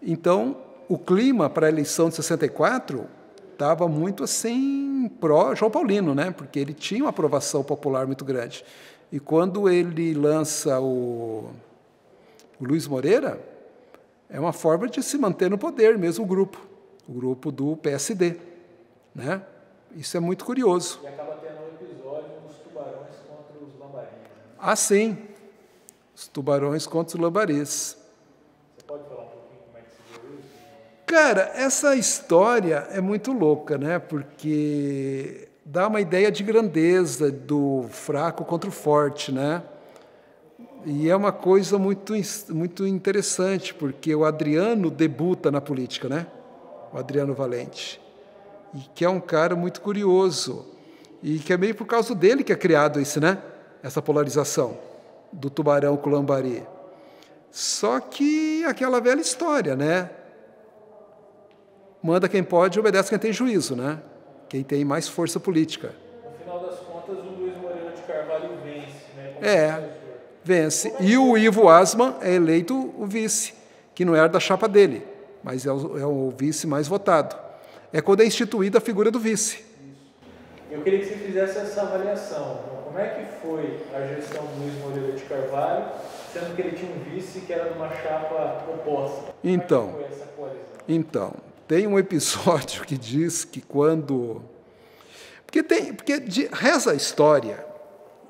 S1: Então, o clima para a eleição de 64 estava muito assim pró-João Paulino, né? Porque ele tinha uma aprovação popular muito grande. E quando ele lança o Luiz Moreira, é uma forma de se manter no poder mesmo o grupo do PSD, né? Isso é muito curioso.
S2: E acaba tendo um episódio dos tubarões contra os lambaris.
S1: Ah, sim, os tubarões contra os lambaris.
S2: Você pode falar um pouquinho como é que se deu isso?
S1: Cara, essa história é muito louca, né? Porque dá uma ideia de grandeza do fraco contra o forte, né? E é uma coisa muito interessante, porque o Adriano debuta na política, né? O Adriano Valente. E que é um cara muito curioso. E que é meio por causa dele que é criado isso, né? essa polarização do Tubarão com o Lambari. Só que aquela velha história, né? Manda quem pode, obedece quem tem juízo, né? Quem tem mais força política.
S2: No final das contas, o Luiz Moreira de Carvalho vence, né?
S1: Vence. E o Ivo Asman é eleito o vice, que não era da chapa dele, mas é o vice mais votado. É quando é instituída a figura do vice.
S2: Isso. Eu queria que você fizesse essa avaliação. Como é que foi a gestão do Luiz Moreira de Carvalho, sendo que ele tinha um vice que era de uma chapa oposta?
S1: Então,
S2: como é que foi essa coalizão?
S1: Então, tem um episódio que diz que quando... reza a história,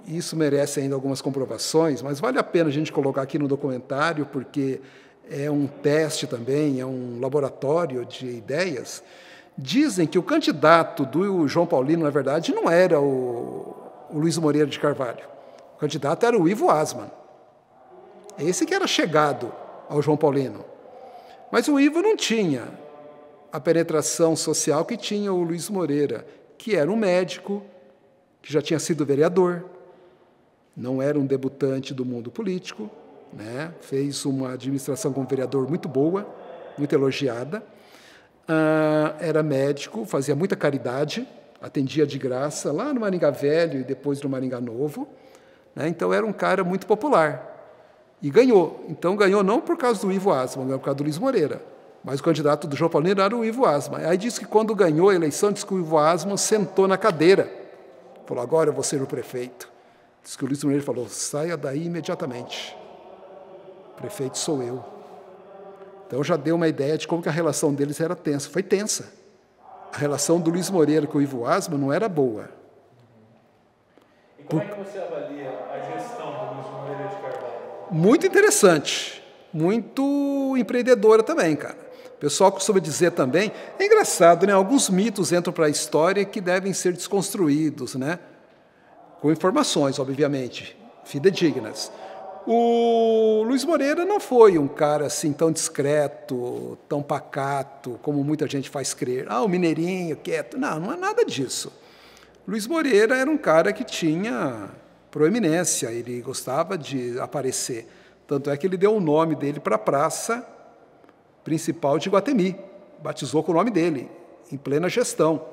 S1: e isso merece ainda algumas comprovações, mas vale a pena a gente colocar aqui no documentário, porque é um teste também, é um laboratório de ideias. Dizem que o candidato do João Paulino, na verdade, não era o Luiz Moreira de Carvalho. O candidato era o Ivo Asman. Esse que era chegado ao João Paulino. Mas o Ivo não tinha a penetração social que tinha o Luiz Moreira, que era um médico, que já tinha sido vereador, não era um debutante do mundo político, né? Fez uma administração como vereador muito boa, muito elogiada. Era médico, fazia muita caridade, atendia de graça lá no Maringá Velho e depois no Maringá Novo, né? Então era um cara muito popular. E ganhou. Então ganhou não por causa do Ivo Asman, ganhou por causa do Luiz Moreira. Mas o candidato do João Paulino era o Ivo Asman. Aí disse que quando ganhou a eleição, disse que o Ivo Asman sentou na cadeira. Falou, agora eu vou ser o prefeito. Diz que o Luiz Moreira falou, saia daí imediatamente. O prefeito sou eu. Então já deu uma ideia de como que a relação deles era tensa. Foi tensa. A relação do Luiz Moreira com o Ivo Asman não era boa.
S2: E como é que você avalia a gestão do Luiz Moreira de Carvalho?
S1: Muito interessante. Muito empreendedora também, cara. O pessoal costuma dizer também, é engraçado, né? Alguns mitos entram para a história que devem ser desconstruídos, né? Com informações, obviamente, fidedignas. O Luiz Moreira não foi um cara assim tão discreto, tão pacato, como muita gente faz crer. O mineirinho, quieto. Não, não é nada disso. Luiz Moreira era um cara que tinha proeminência, ele gostava de aparecer. Tanto é que ele deu o nome dele para a praça principal de Iguatemi. Batizou com o nome dele, em plena gestão.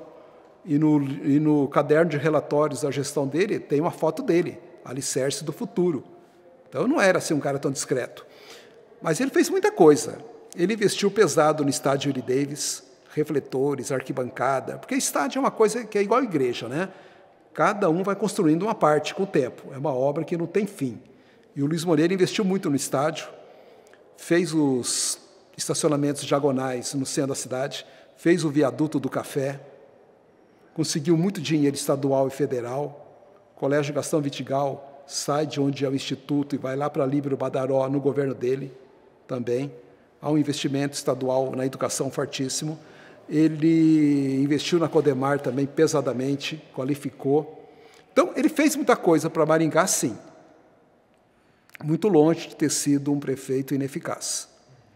S1: E no caderno de relatórios da gestão dele tem uma foto dele, Alicerce do Futuro. Então não era assim um cara tão discreto. Mas ele fez muita coisa. Ele investiu pesado no estádio Yuri Davis, refletores, arquibancada, porque estádio é uma coisa que é igual à igreja, né? Cada um vai construindo uma parte com o tempo. É uma obra que não tem fim. E o Luiz Moreira investiu muito no estádio, fez os estacionamentos diagonais no centro da cidade, fez o viaduto do café, conseguiu muito dinheiro estadual e federal. O Colégio Gastão Vidigal sai de onde é o Instituto e vai lá para Líbero Badaró, no governo dele também. Há um investimento estadual na educação fortíssimo. Ele investiu na Codemar também pesadamente, qualificou. Então, ele fez muita coisa para Maringá, sim. Muito longe de ter sido um prefeito ineficaz,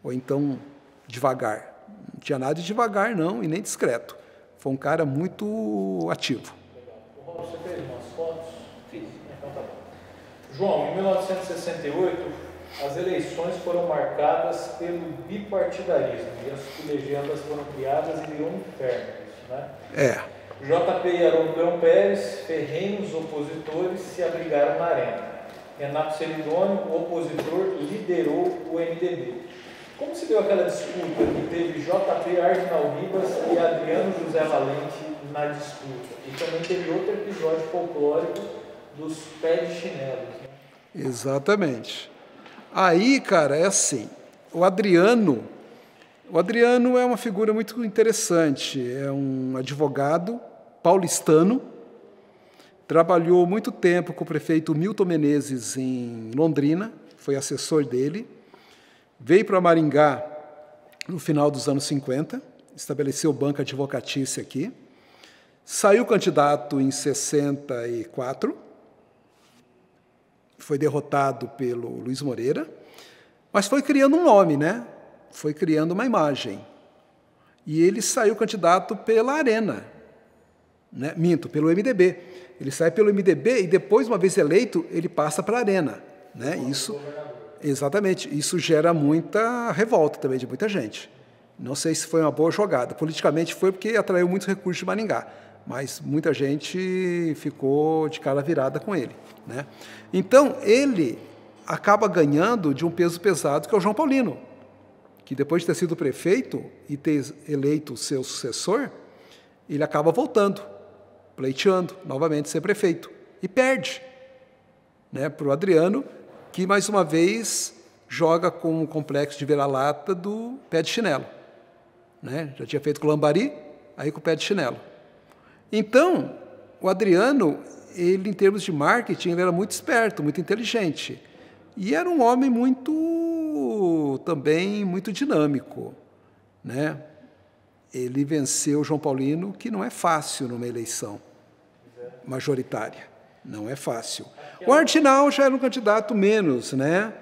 S1: ou então devagar. Não tinha nada de devagar, não, e nem discreto. Foi um cara muito ativo.
S2: Legal. Você fez umas fotos? Fiz. Então tá bom. João, em 1968, as eleições foram marcadas pelo bipartidarismo e as legendas foram criadas e virou um inferno isso, né? JP e Haroldo Pérez, ferrenhos opositores, se abrigaram na arena. Renato Celidônio, o opositor, liderou o MDB. Como se deu aquela disputa que teve JP Arginal Ribas e Adriano José Valente na disputa? E também teve outro episódio folclórico dos pés de chinelos, né?
S1: Exatamente. Aí, cara, é assim, o Adriano é uma figura muito interessante, é um advogado paulistano, trabalhou muito tempo com o prefeito Milton Menezes em Londrina, foi assessor dele, veio para Maringá no final dos anos 50, estabeleceu banca advocatícia aqui, saiu candidato em 64, foi derrotado pelo Luiz Moreira, mas foi criando um nome, né? Foi criando uma imagem. E ele saiu candidato pela Arena, né? Pelo MDB. Ele sai pelo MDB e depois, uma vez eleito, ele passa para a Arena. Né? Isso, exatamente. Isso gera muita revolta também de muita gente. Não sei se foi uma boa jogada. Politicamente foi porque atraiu muitos recursos de Maringá, mas muita gente ficou de cara virada com ele. Né? Então, ele acaba ganhando de um peso pesado, que é o João Paulino, que depois de ter sido prefeito e ter eleito o seu sucessor, ele acaba voltando, pleiteando novamente ser prefeito, e perde, né, para o Adriano, que mais uma vez joga com o complexo de vira-lata do pé de chinelo. Né? Já tinha feito com o Lambari, aí com o pé de chinelo. Então, o Adriano, ele, em termos de marketing, ele era muito esperto, muito inteligente. E era um homem também muito dinâmico. Né? Ele venceu o João Paulino, que não é fácil numa eleição majoritária. Não é fácil. O Artinal já era um candidato menos, né?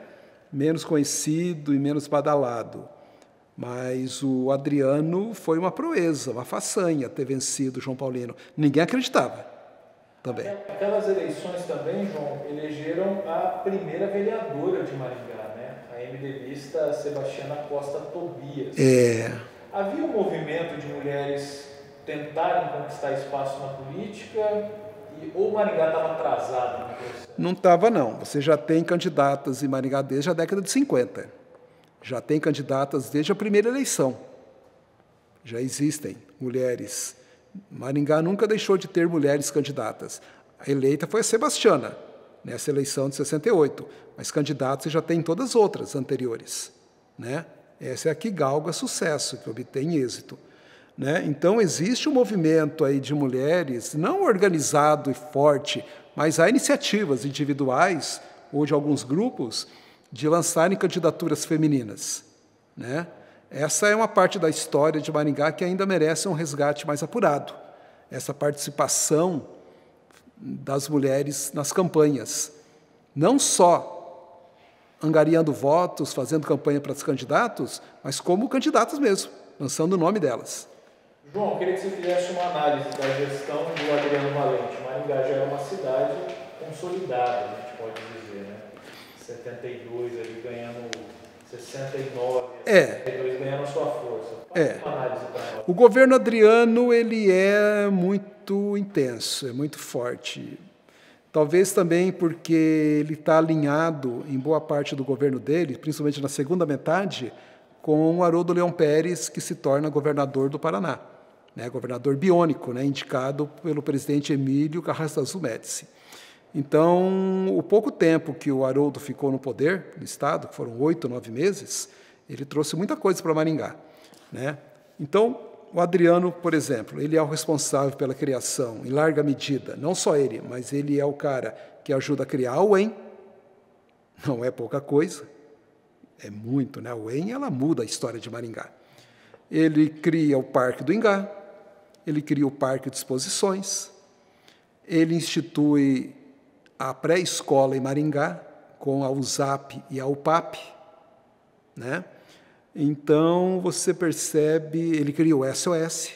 S1: Menos conhecido e menos badalado. Mas o Adriano foi uma proeza, uma façanha ter vencido o João Paulino. Ninguém acreditava também.
S2: Aquelas eleições também, João, elegeram a primeira vereadora de Maringá, né? A MDBista Sebastiana Costa Tobias. Havia um movimento de mulheres tentarem conquistar espaço na política ou Maringá estava atrasado no processo?
S1: Não estava, não. Você já tem candidatas em Maringá desde a década de 50. Já tem candidatas desde a primeira eleição. Já existem mulheres. Maringá nunca deixou de ter mulheres candidatas. A eleita foi a Sebastiana, nessa eleição de 68, mas candidatos você já tem em todas as outras anteriores. Né? Essa é a que galga sucesso, que obtém êxito. Né? Então, existe um movimento aí de mulheres, não organizado e forte, mas há iniciativas individuais, ou de alguns grupos, de lançarem candidaturas femininas. Né? Essa é uma parte da história de Maringá que ainda merece um resgate mais apurado. Essa participação das mulheres nas campanhas. Não só angariando votos, fazendo campanha para os candidatos, mas como candidatas mesmo, lançando o nome delas.
S2: João, eu queria que você fizesse uma análise da gestão do Adriano Valente. Maringá já é uma cidade consolidada, a gente pode dizer, né? 72 ali ganhando 69, 72 ganhando a sua força. Uma análise para nós.
S1: O governo Adriano, ele é muito intenso, é muito forte. Talvez também porque ele está alinhado em boa parte do governo dele, principalmente na segunda metade, com o Haroldo Leão Pérez, que se torna governador do Paraná. Né, governador biônico, né, indicado pelo presidente Emílio Garrastazu Médici. Então, o pouco tempo que o Haroldo ficou no poder do Estado, que foram 8, 9 meses, ele trouxe muita coisa para Maringá. Né? Então, o Adriano, por exemplo, ele é o responsável pela criação, em larga medida, não só ele, mas ele é o cara que ajuda a criar a UEM, não é pouca coisa, é muito, né? A UEM, ela muda a história de Maringá. Ele cria o Parque do Ingá, ele cria o Parque de Exposições, ele institui a pré-escola em Maringá, com a USAP e a UPAP. Né? Então, você percebe, ele cria o SOS,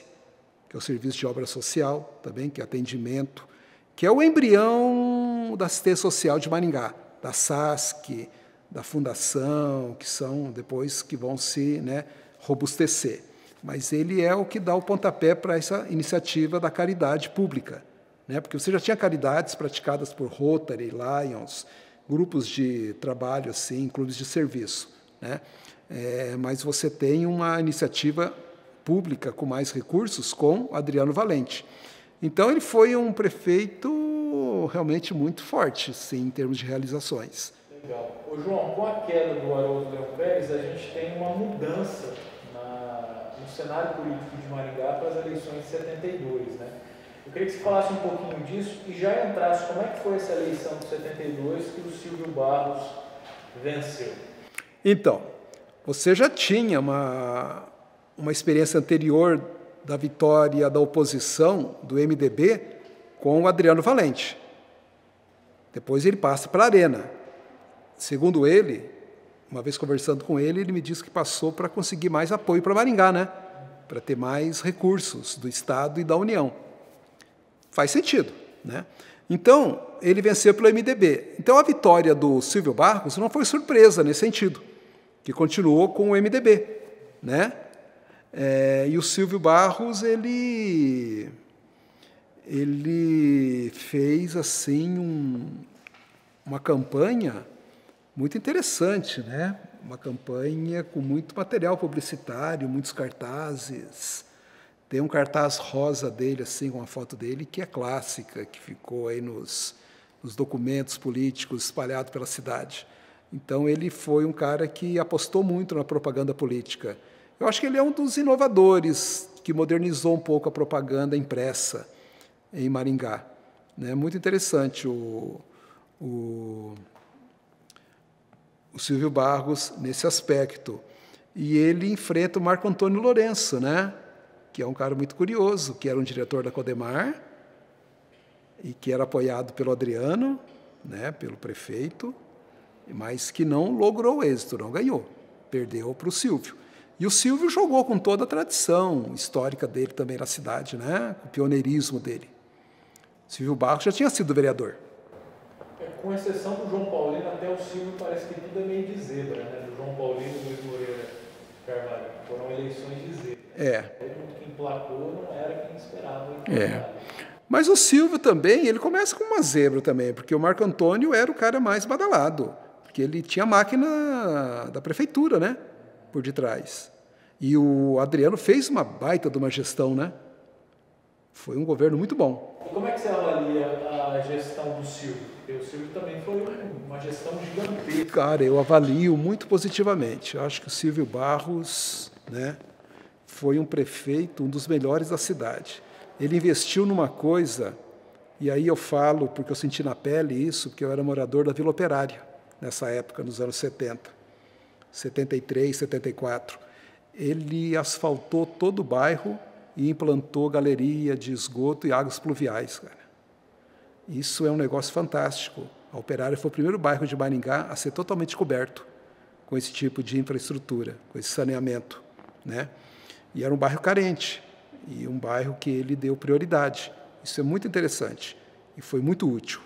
S1: que é o Serviço de Obra Social, também, que é atendimento, que é o embrião da assistência social de Maringá, da SASC, da Fundação, que são depois que vão se, né, robustecer. Mas ele é o que dá o pontapé para essa iniciativa da caridade pública, né? Porque você já tinha caridades praticadas por Rotary, Lions, grupos de trabalho, assim, clubes de serviço, né? Mas você tem uma iniciativa pública com mais recursos com Adriano Valente. Então, ele foi um prefeito realmente muito forte, sim, em termos de realizações.
S2: Legal. Ô, João, com a queda do Haroldo Leão Pérez, a gente tem uma mudança no cenário político de Maringá para as eleições de 72, né? Eu queria que você falasse um pouquinho disso e já entrasse como é que foi essa eleição de 72 que o Silvio Barros venceu.
S1: Então, você já tinha uma experiência anterior da vitória da oposição do MDB com o Adriano Valente. Depois ele passa para a Arena. Segundo ele, uma vez conversando com ele, ele me disse que passou para conseguir mais apoio para Maringá, né? Para ter mais recursos do Estado e da União. Faz sentido, né? Então, ele venceu pelo MDB. Então, a vitória do Silvio Barros não foi surpresa nesse sentido, que continuou com o MDB, né? E o Silvio Barros, ele fez assim uma campanha muito interessante, né? Uma campanha com muito material publicitário, muitos cartazes. Tem um cartaz rosa dele, assim, com uma foto dele, que é clássica, que ficou aí nos documentos políticos espalhados pela cidade. Então, ele foi um cara que apostou muito na propaganda política. Eu acho que ele é um dos inovadores que modernizou um pouco a propaganda impressa em Maringá. Né? Muito interessante o Silvio Barros nesse aspecto. E ele enfrenta o Marco Antônio Lourenço, né? Que é um cara muito curioso, que era um diretor da Codemar e que era apoiado pelo Adriano, né, pelo prefeito, mas que não logrou êxito, não ganhou, perdeu para o Silvio. E o Silvio jogou com toda a tradição histórica dele também na cidade, né, com o pioneirismo dele. Silvio Barros já tinha sido vereador.
S2: Com exceção do João Paulino, até o Silvio parece que tudo é meio de zebra, né? Do João Paulino e do Luiz Moreira Carvalho. Foram eleições de zebra. Todo mundo que emplacou não era quem esperava.
S1: Mas o Silvio também, ele começa com uma zebra também, porque o Marco Antônio era o cara mais badalado, porque ele tinha a máquina da prefeitura, né? Por detrás. E o Adriano fez uma baita de uma gestão, né? Foi um governo muito bom.
S2: E como é que você avalia a gestão do Silvio? Porque o Silvio também foi uma gestão gigantesca.
S1: Cara, eu avalio muito positivamente. Eu acho que o Silvio Barros, né, foi um prefeito, um dos melhores da cidade. Ele investiu numa coisa, e aí eu falo porque eu senti na pele isso, porque eu era morador da Vila Operária, nessa época, nos anos 70, 73, 74. Ele asfaltou todo o bairro e implantou galeria de esgoto e águas pluviais, cara. Isso é um negócio fantástico. A Operária foi o primeiro bairro de Maringá a ser totalmente coberto com esse tipo de infraestrutura, com esse saneamento, né? E era um bairro carente, e um bairro que ele deu prioridade. Isso é muito interessante e foi muito útil,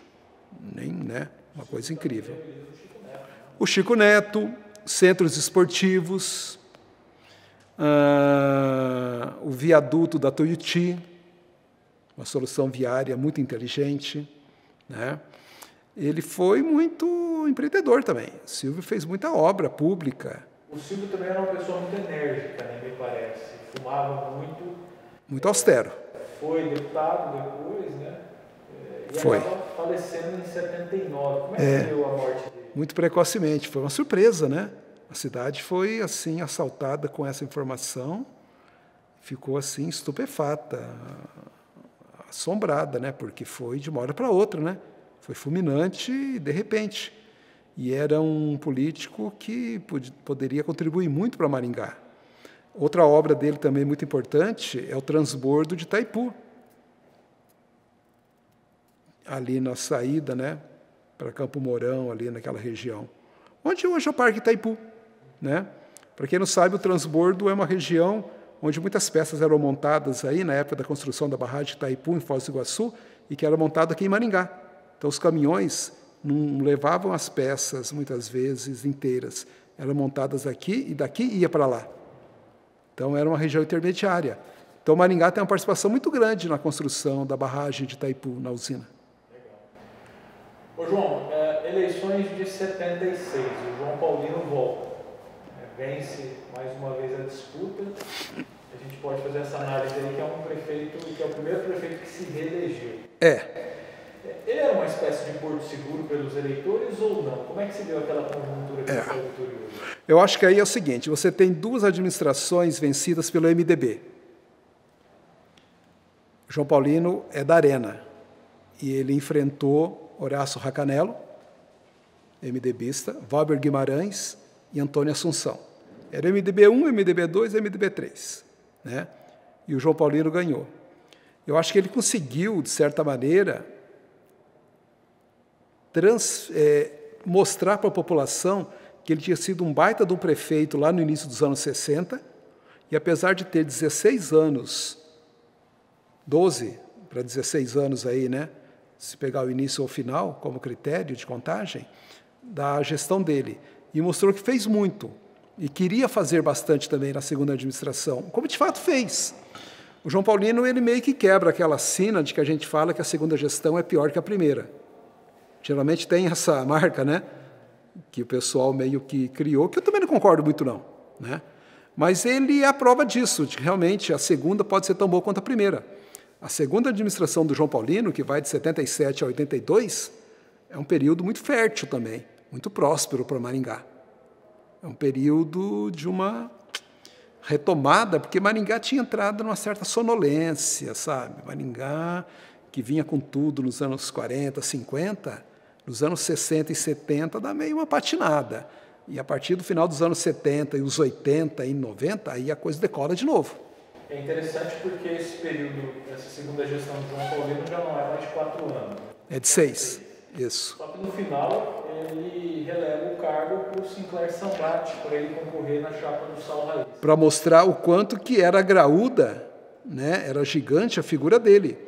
S1: né? Uma coisa incrível. O Chico Neto, centros esportivos, o viaduto da Tuiuti, uma solução viária muito inteligente, né? Ele foi muito empreendedor também. O Silvio fez muita obra pública.
S2: O Silvio também era uma pessoa muito enérgica, né, me parece. Fumava muito.
S1: Muito austero.
S2: Foi deputado depois, né? E
S1: foi.
S2: Acabou falecendo em 79. Como é que deu a morte dele?
S1: Muito precocemente. Foi uma surpresa, né? A cidade foi, assim, assaltada com essa informação. Ficou, assim, estupefata, assombrada, né? Porque foi de uma hora para outra, né? Foi fulminante e de repente. E era um político que poderia contribuir muito para Maringá. Outra obra dele também muito importante é o transbordo de Itaipu. Ali na saída, né? Para Campo Mourão, ali naquela região. Onde hoje é o Parque Itaipu, né? Para quem não sabe, o transbordo é uma região onde muitas peças eram montadas aí na época da construção da barragem de Itaipu, em Foz do Iguaçu, e que era montada aqui em Maringá. Então, os caminhões não levavam as peças, muitas vezes, inteiras. Eram montadas aqui e daqui ia para lá. Então, era uma região intermediária. Então, Maringá tem uma participação muito grande na construção da barragem de Itaipu, na usina.
S2: Ô, João, eleições de 76, o João Paulino volta. Vence mais uma vez a disputa. A gente pode fazer essa análise aí, que é um prefeito, que é o primeiro prefeito que se reelegeu. Ele era uma espécie de porto seguro pelos eleitores ou não? Como é que se deu aquela conjuntura que foi vitorioso?
S1: Eu acho que aí é o seguinte, você tem duas administrações vencidas pelo MDB. João Paulino é da Arena, e ele enfrentou Horácio Racanello, MDBista, Valber Guimarães e Antônio Assunção. Era MDB1, MDB2 e MDB3. Né? E o João Paulino ganhou. Eu acho que ele conseguiu, de certa maneira, mostrar para a população que ele tinha sido um baita de um prefeito lá no início dos anos 60, e apesar de ter 16 anos, 12 para 16 anos aí, né, se pegar o início ou o final como critério de contagem, da gestão dele. E mostrou que fez muito. E queria fazer bastante também na segunda administração, como de fato fez. O João Paulino, ele meio que quebra aquela sina de que a gente fala que a segunda gestão é pior que a primeira. Geralmente tem essa marca, né? Que o pessoal meio que criou, que eu também não concordo muito não, né? Mas ele é a prova disso, de que realmente a segunda pode ser tão boa quanto a primeira. A segunda administração do João Paulino, que vai de 77 a 82, é um período muito fértil também, muito próspero para Maringá. É um período de uma retomada, porque Maringá tinha entrado numa certa sonolência, sabe? Maringá, que vinha com tudo nos anos 40, 50, nos anos 60 e 70 dá meio uma patinada. E a partir do final dos anos 70 e os 80 e 90, aí a coisa decola de novo.
S2: É interessante porque esse período, essa segunda gestão do João Paulino já não é mais de 4 anos.
S1: É de 6, isso.
S2: Só que no final ele releva o cargo para o Sinclair Sambati, para ele concorrer na chapa do Saul Raiz.
S1: Para mostrar o quanto que era graúda, né? Era gigante a figura dele.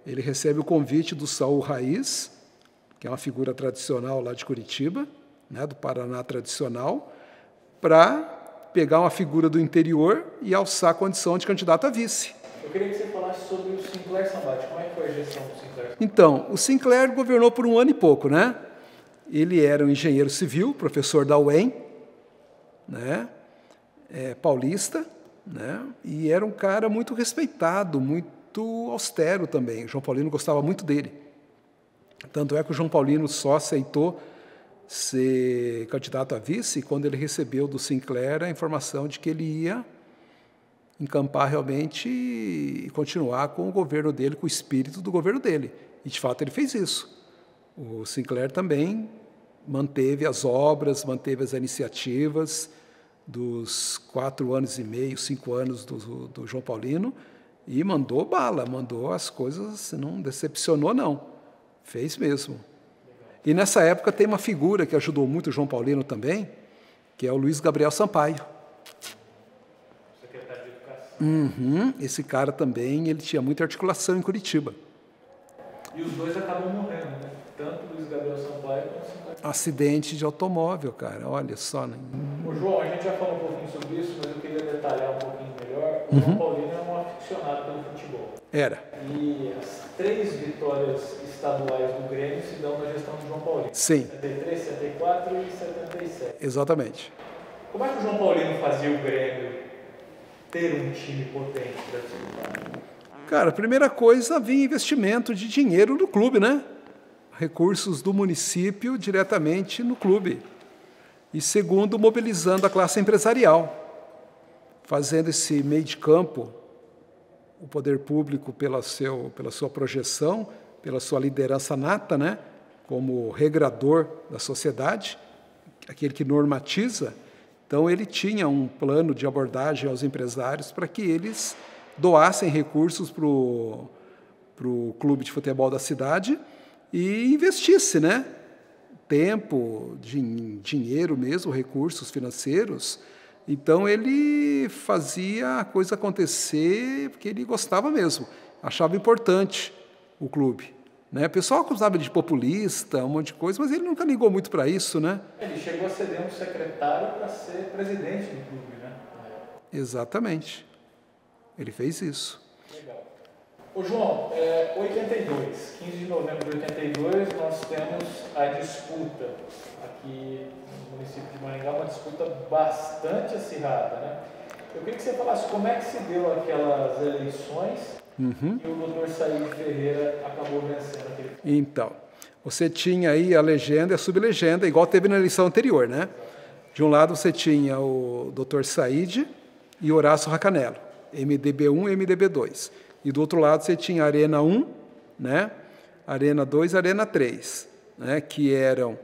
S1: Ele recebe o convite do Saul Raiz, que é uma figura tradicional lá de Curitiba, né, do Paraná tradicional, para pegar uma figura do interior e alçar a condição de candidato a vice.
S2: Eu queria que você falasse sobre o Sinclair Sambati. Como é que foi a gestão do Sinclair?
S1: Então, o Sinclair governou por 1 ano e pouco, né? Ele era um engenheiro civil, professor da UEM, né? Paulista, né? E era um cara muito respeitado, muito austero também. O João Paulino gostava muito dele. Tanto é que o João Paulino só aceitou ser candidato a vice quando ele recebeu do Sinclair a informação de que ele ia encampar realmente e continuar com o governo dele, com o espírito do governo dele. E, de fato, ele fez isso. O Sinclair também manteve as obras, manteve as iniciativas dos 4 anos e meio, 5 anos do João Paulino e mandou bala, mandou as coisas, não decepcionou, não. Fez mesmo. E nessa época tem uma figura que ajudou muito o João Paulino também, que é o Luiz Gabriel Sampaio.
S2: Secretário de Educação.
S1: Esse cara também, ele tinha muita articulação em Curitiba.
S2: E os dois acabam morrendo, né? Tanto o Luiz Gabriel Sampaio quanto o Sinclair.
S1: Acidente de automóvel, cara, olha só. Né?
S2: Ô, João, a gente já falou um pouquinho sobre isso, mas eu queria detalhar um pouquinho melhor. O João Paulino é um aficionado pelo futebol.
S1: Era.
S2: E as 3 vitórias estaduais do Grêmio se dão na gestão do João Paulino.
S1: Sim.
S2: 73, 74 e 77.
S1: Exatamente.
S2: Como é que o João Paulino fazia o Grêmio ter um time potente para disputar?
S1: Cara, a primeira coisa, havia investimento de dinheiro no clube, né? Recursos do município diretamente no clube. E segundo, mobilizando a classe empresarial, fazendo esse meio de campo, o poder público pela sua projeção, pela sua liderança nata, né? Como regrador da sociedade, aquele que normatiza. Então, ele tinha um plano de abordagem aos empresários para que eles doassem recursos para o clube de futebol da cidade e investisse, né? Tempo, dinheiro mesmo, recursos financeiros. Então, ele fazia a coisa acontecer porque ele gostava mesmo, achava importante o clube. Né? O pessoal acusava ele de populista, um monte de coisa, mas ele nunca ligou muito para isso, né?
S2: Ele chegou a ceder um secretário para ser presidente do clube, né?
S1: Exatamente. Ele fez isso.
S2: Legal. Ô, João, 82, 15 de novembro de 82, nós temos a disputa aqui no município de Maringá, uma disputa bastante acirrada, né? Eu queria que você falasse como é que se deu aquelas eleições e o doutor Saíde Ferreira acabou vencendo aquele.
S1: Então, você tinha aí a legenda e a sublegenda, igual teve na eleição anterior, né? De um lado você tinha o doutor Saíde e Horácio Racanello, MDB1 e MDB2. E do outro lado você tinha a Arena 1, né? Arena 2 e Arena 3, né? Que eram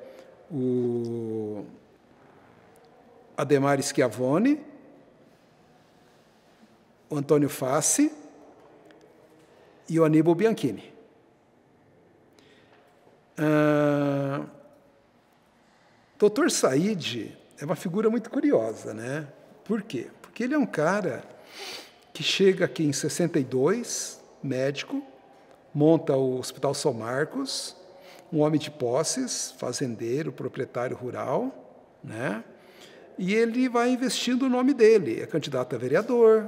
S1: o Ademar Schiavone, o Antônio Fassi e o Aníbal Bianchini. Dr. Saíde é uma figura muito curiosa, né? Por quê? Porque ele é um cara que chega aqui em 62, médico, monta o Hospital São Marcos, um homem de posses, fazendeiro, proprietário rural, né? E ele vai investindo o nome dele, é candidato a vereador,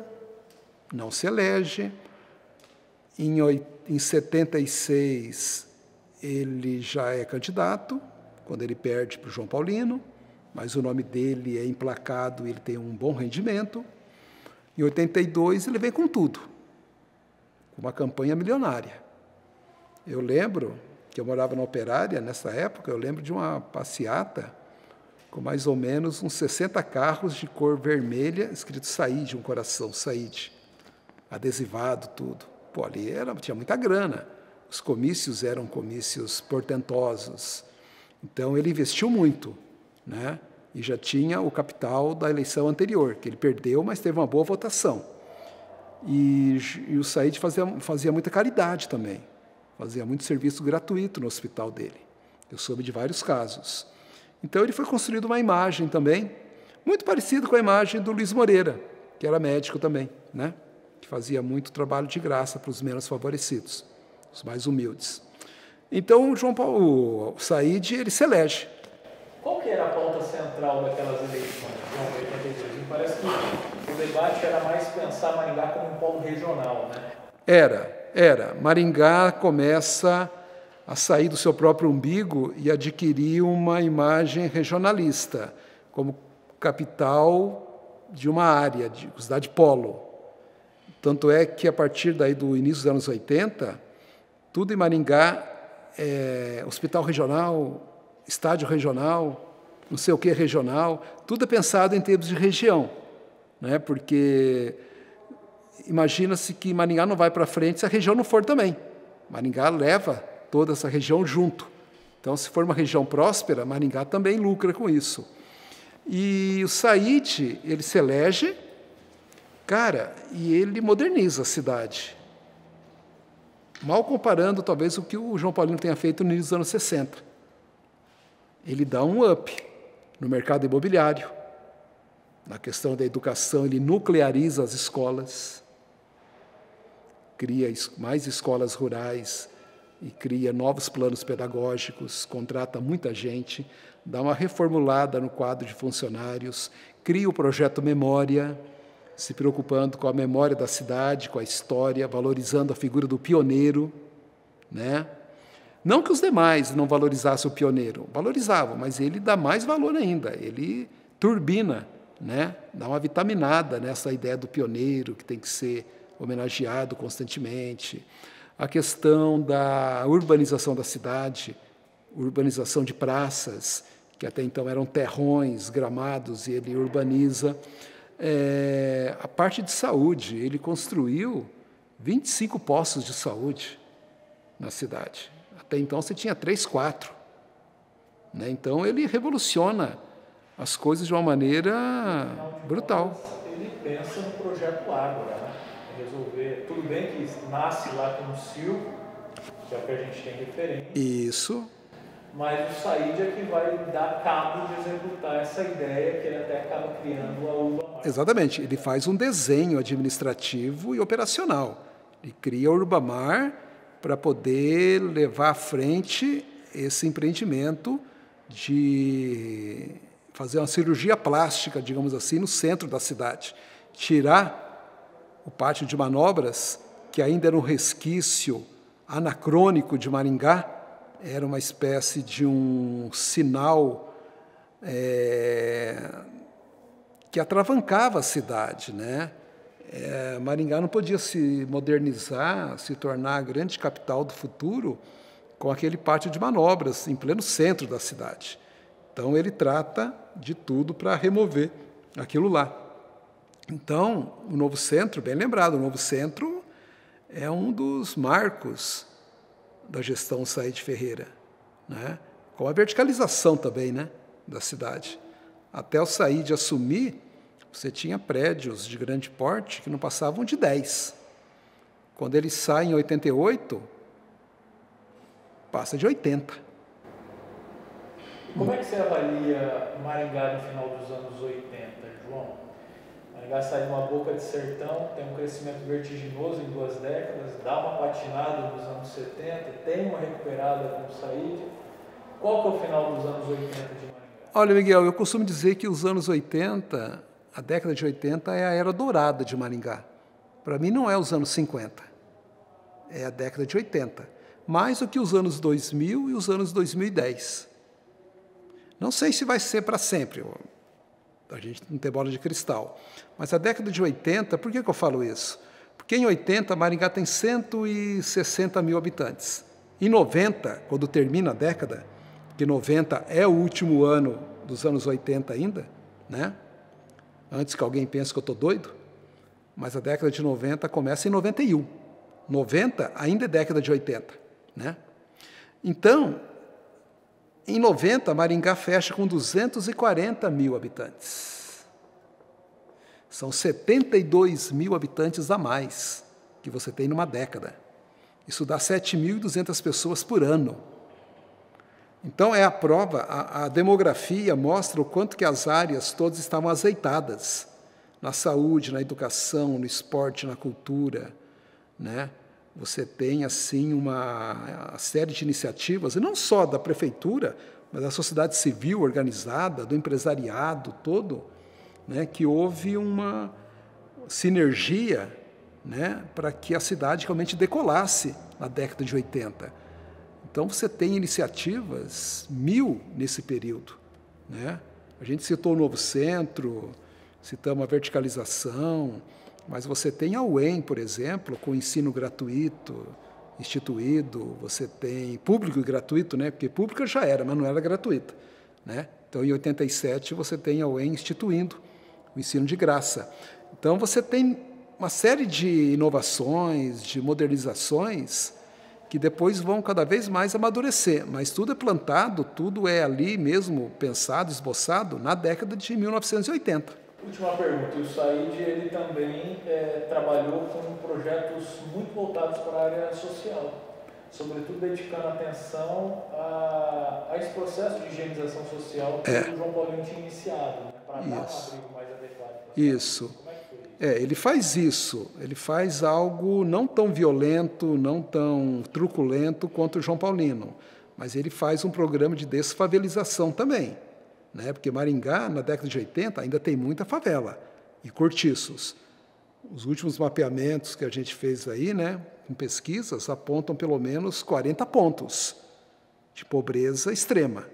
S1: não se elege. Em 76, ele já é candidato, quando ele perde para o João Paulino, mas o nome dele é emplacado e ele tem um bom rendimento. Em 82, ele vem com tudo, com uma campanha milionária. Eu lembro que eu morava na Operária, nessa época, eu lembro de uma passeata com mais ou menos uns 60 carros de cor vermelha, escrito Saíde, um coração, Saíde, adesivado, tudo. Pô, ali tinha muita grana, os comícios eram comícios portentosos, então ele investiu muito, né? E já tinha o capital da eleição anterior, que ele perdeu, mas teve uma boa votação. E o Saíde fazia muita caridade também, fazia muito serviço gratuito no hospital dele. Eu soube de vários casos. Então ele foi construído uma imagem também, muito parecida com a imagem do Luiz Moreira, que era médico também, né? Que fazia muito trabalho de graça para os menos favorecidos, os mais humildes. Então o Saíde, ele se elege.
S2: Qual que era a pauta central daquelas eleições, João, 82? Me parece que o debate era mais pensar Maringá como um polo regional, né?
S1: Era. Maringá começa a sair do seu próprio umbigo e adquirir uma imagem regionalista, como capital de uma área, de cidade polo. Tanto é que, a partir daí do início dos anos 80, tudo em Maringá é hospital regional, estádio regional, não sei o que regional, tudo é pensado em termos de região, né? Porque imagina-se que Maringá não vai para frente se a região não for também. Maringá leva toda essa região junto. Então, se for uma região próspera, Maringá também lucra com isso. E o Saíde, ele se elege, cara, e ele moderniza a cidade. Mal comparando, talvez, o que o João Paulino tenha feito no início dos anos 60. Ele dá um up no mercado imobiliário, na questão da educação, ele nucleariza as escolas, cria mais escolas rurais e cria novos planos pedagógicos, contrata muita gente, dá uma reformulada no quadro de funcionários, cria o projeto Memória, se preocupando com a memória da cidade, com a história, valorizando a figura do pioneiro, né? Não que os demais não valorizassem o pioneiro, valorizavam, mas ele dá mais valor ainda, ele turbina, né? Dá uma vitaminada nessa ideia do pioneiro, que tem que ser homenageado constantemente. A questão da urbanização da cidade, urbanização de praças, que até então eram terrões, gramados, e ele urbaniza. A parte de saúde, ele construiu 25 postos de saúde na cidade. Até então você tinha 3, 4. Né? Então ele revoluciona as coisas de uma maneira brutal.
S2: Ele pensa no projeto Ágora, né? Resolver. Tudo bem que nasce lá com o Sil, que é o que a gente tem referência.
S1: Isso.
S2: Mas o Saíde é que vai dar cabo de executar essa ideia que ele até acaba criando a Urbamar.
S1: Exatamente. Ele faz um desenho administrativo e operacional. Ele cria a Urbamar para poder levar à frente esse empreendimento de fazer uma cirurgia plástica, digamos assim, no centro da cidade. Tirar o pátio de manobras, que ainda era um resquício anacrônico de Maringá, era uma espécie de um sinal que atravancava a cidade, né? Maringá não podia se modernizar, se tornar a grande capital do futuro com aquele pátio de manobras em pleno centro da cidade. Então, ele trata de tudo para remover aquilo lá. Então, o Novo Centro, bem lembrado, o Novo Centro é um dos marcos da gestão Saíde Ferreira, né? Com a verticalização também, né, da cidade. Até o Saíde assumir, você tinha prédios de grande porte que não passavam de 10. Quando ele sai em 88, passa de 80.
S2: Como é que você avalia Maringá no final dos anos 80, João? Maringá sai de uma boca de sertão, tem um crescimento vertiginoso em 2 décadas, dá uma patinada nos anos 70, tem uma recuperada com o Said. Qual que é o final dos anos 80 de Maringá?
S1: Olha, Miguel, eu costumo dizer que os anos 80, a década de 80 é a era dourada de Maringá. Para mim não é os anos 50, é a década de 80. Mais do que os anos 2000 e os anos 2010. Não sei se vai ser para sempre, a gente não tem bola de cristal. Mas a década de 80, por que eu falo isso? Porque em 80, Maringá tem 160 mil habitantes. Em 90, quando termina a década, que 90 é o último ano dos anos 80 ainda, né? Antes que alguém pense que eu estou doido, mas a década de 90 começa em 91. 90 ainda é década de 80, né? Então, em 90, Maringá fecha com 240 mil habitantes. São 72 mil habitantes a mais que você tem numa década. Isso dá 7.200 pessoas por ano. Então, é a prova, a demografia mostra o quanto que as áreas todas estavam azeitadas. Na saúde, na educação, no esporte, na cultura, né? Você tem, assim, uma série de iniciativas, e não só da prefeitura, mas da sociedade civil organizada, do empresariado todo, né, que houve uma sinergia, né, para que a cidade realmente decolasse na década de 80. Então, você tem iniciativas 1000 nesse período, né? A gente citou o Novo Centro, citamos a verticalização, mas você tem a UEM, por exemplo, com ensino gratuito, instituído, você tem público e gratuito, né? Porque pública já era, mas não era gratuita, né? Então, em 87, você tem a UEM instituindo o ensino de graça. Então, você tem uma série de inovações, de modernizações, que depois vão cada vez mais amadurecer, mas tudo é plantado, tudo é ali mesmo pensado, esboçado, na década de 1980.
S2: Última pergunta, o Said ele também trabalhou com projetos muito voltados para a área social, sobretudo dedicando atenção a esse processo de higienização social que o João Paulinho tinha iniciado, né, para dar um abrigo mais adequado.
S1: Isso.
S2: Como é que foi isso?
S1: Ele faz isso, ele faz algo não tão violento, não tão truculento quanto o João Paulino, mas ele faz um programa de desfavelização também, né? Porque Maringá, na década de 80, ainda tem muita favela e cortiços. Os últimos mapeamentos que a gente fez aí, né, com pesquisas, apontam pelo menos 40 pontos de pobreza extrema.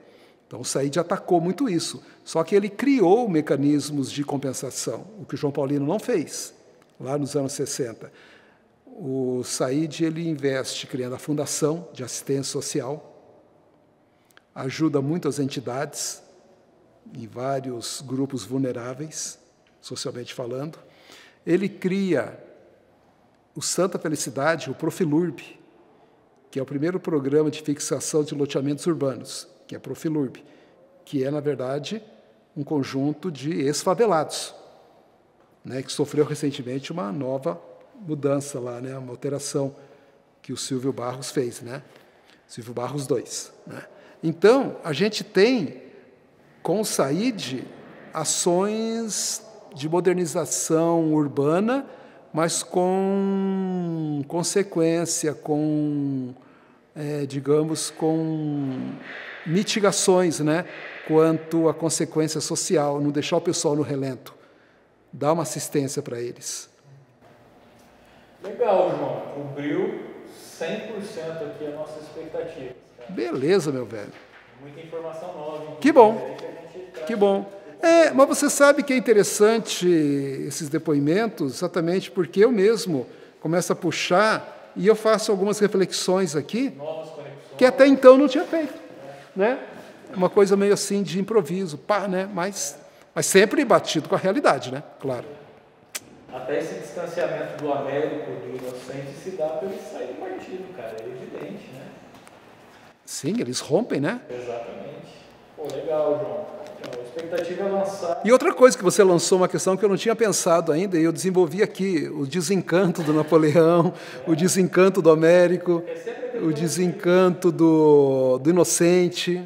S1: Então, o Said atacou muito isso. Só que ele criou mecanismos de compensação, o que o João Paulino não fez, lá nos anos 60. O Said ele investe criando a Fundação de Assistência Social, ajuda muito as entidades em vários grupos vulneráveis, socialmente falando. Ele cria o Santa Felicidade, o Profilurb, que é o primeiro programa de fixação de loteamentos urbanos, que é Profilurb, que é, na verdade, um conjunto de ex-favelados, né, que sofreu recentemente uma nova mudança lá, né, uma alteração que o Silvio Barros fez, né, Silvio Barros II. Né. Então, a gente tem, com o Said, ações de modernização urbana, mas com consequência, com, digamos, com mitigações, né, quanto à consequência social, não deixar o pessoal no relento, dar uma assistência para eles.
S2: Legal, João. Cobriu 100% aqui a nossa expectativa. Cara.
S1: Beleza, meu velho.
S2: Muita informação nova.
S1: Que bom. Que bom. Mas você sabe que é interessante esses depoimentos, exatamente porque eu mesmo começo a puxar e eu faço algumas reflexões aqui que até então não tinha feito, né? Uma coisa meio assim de improviso, pá, né? Mas sempre batido com a realidade, né? Claro.
S2: Até esse distanciamento do Américo, do Inocente, se dá para ele sair do partido, cara, é evidente, né?
S1: Sim, eles rompem, né?
S2: Exatamente. Pô, legal, João. A expectativa é lançar.
S1: E outra coisa que você lançou, uma questão que eu não tinha pensado ainda, e eu desenvolvi aqui, o desencanto do Napoleão, o desencanto do Américo, o desencanto do Inocente.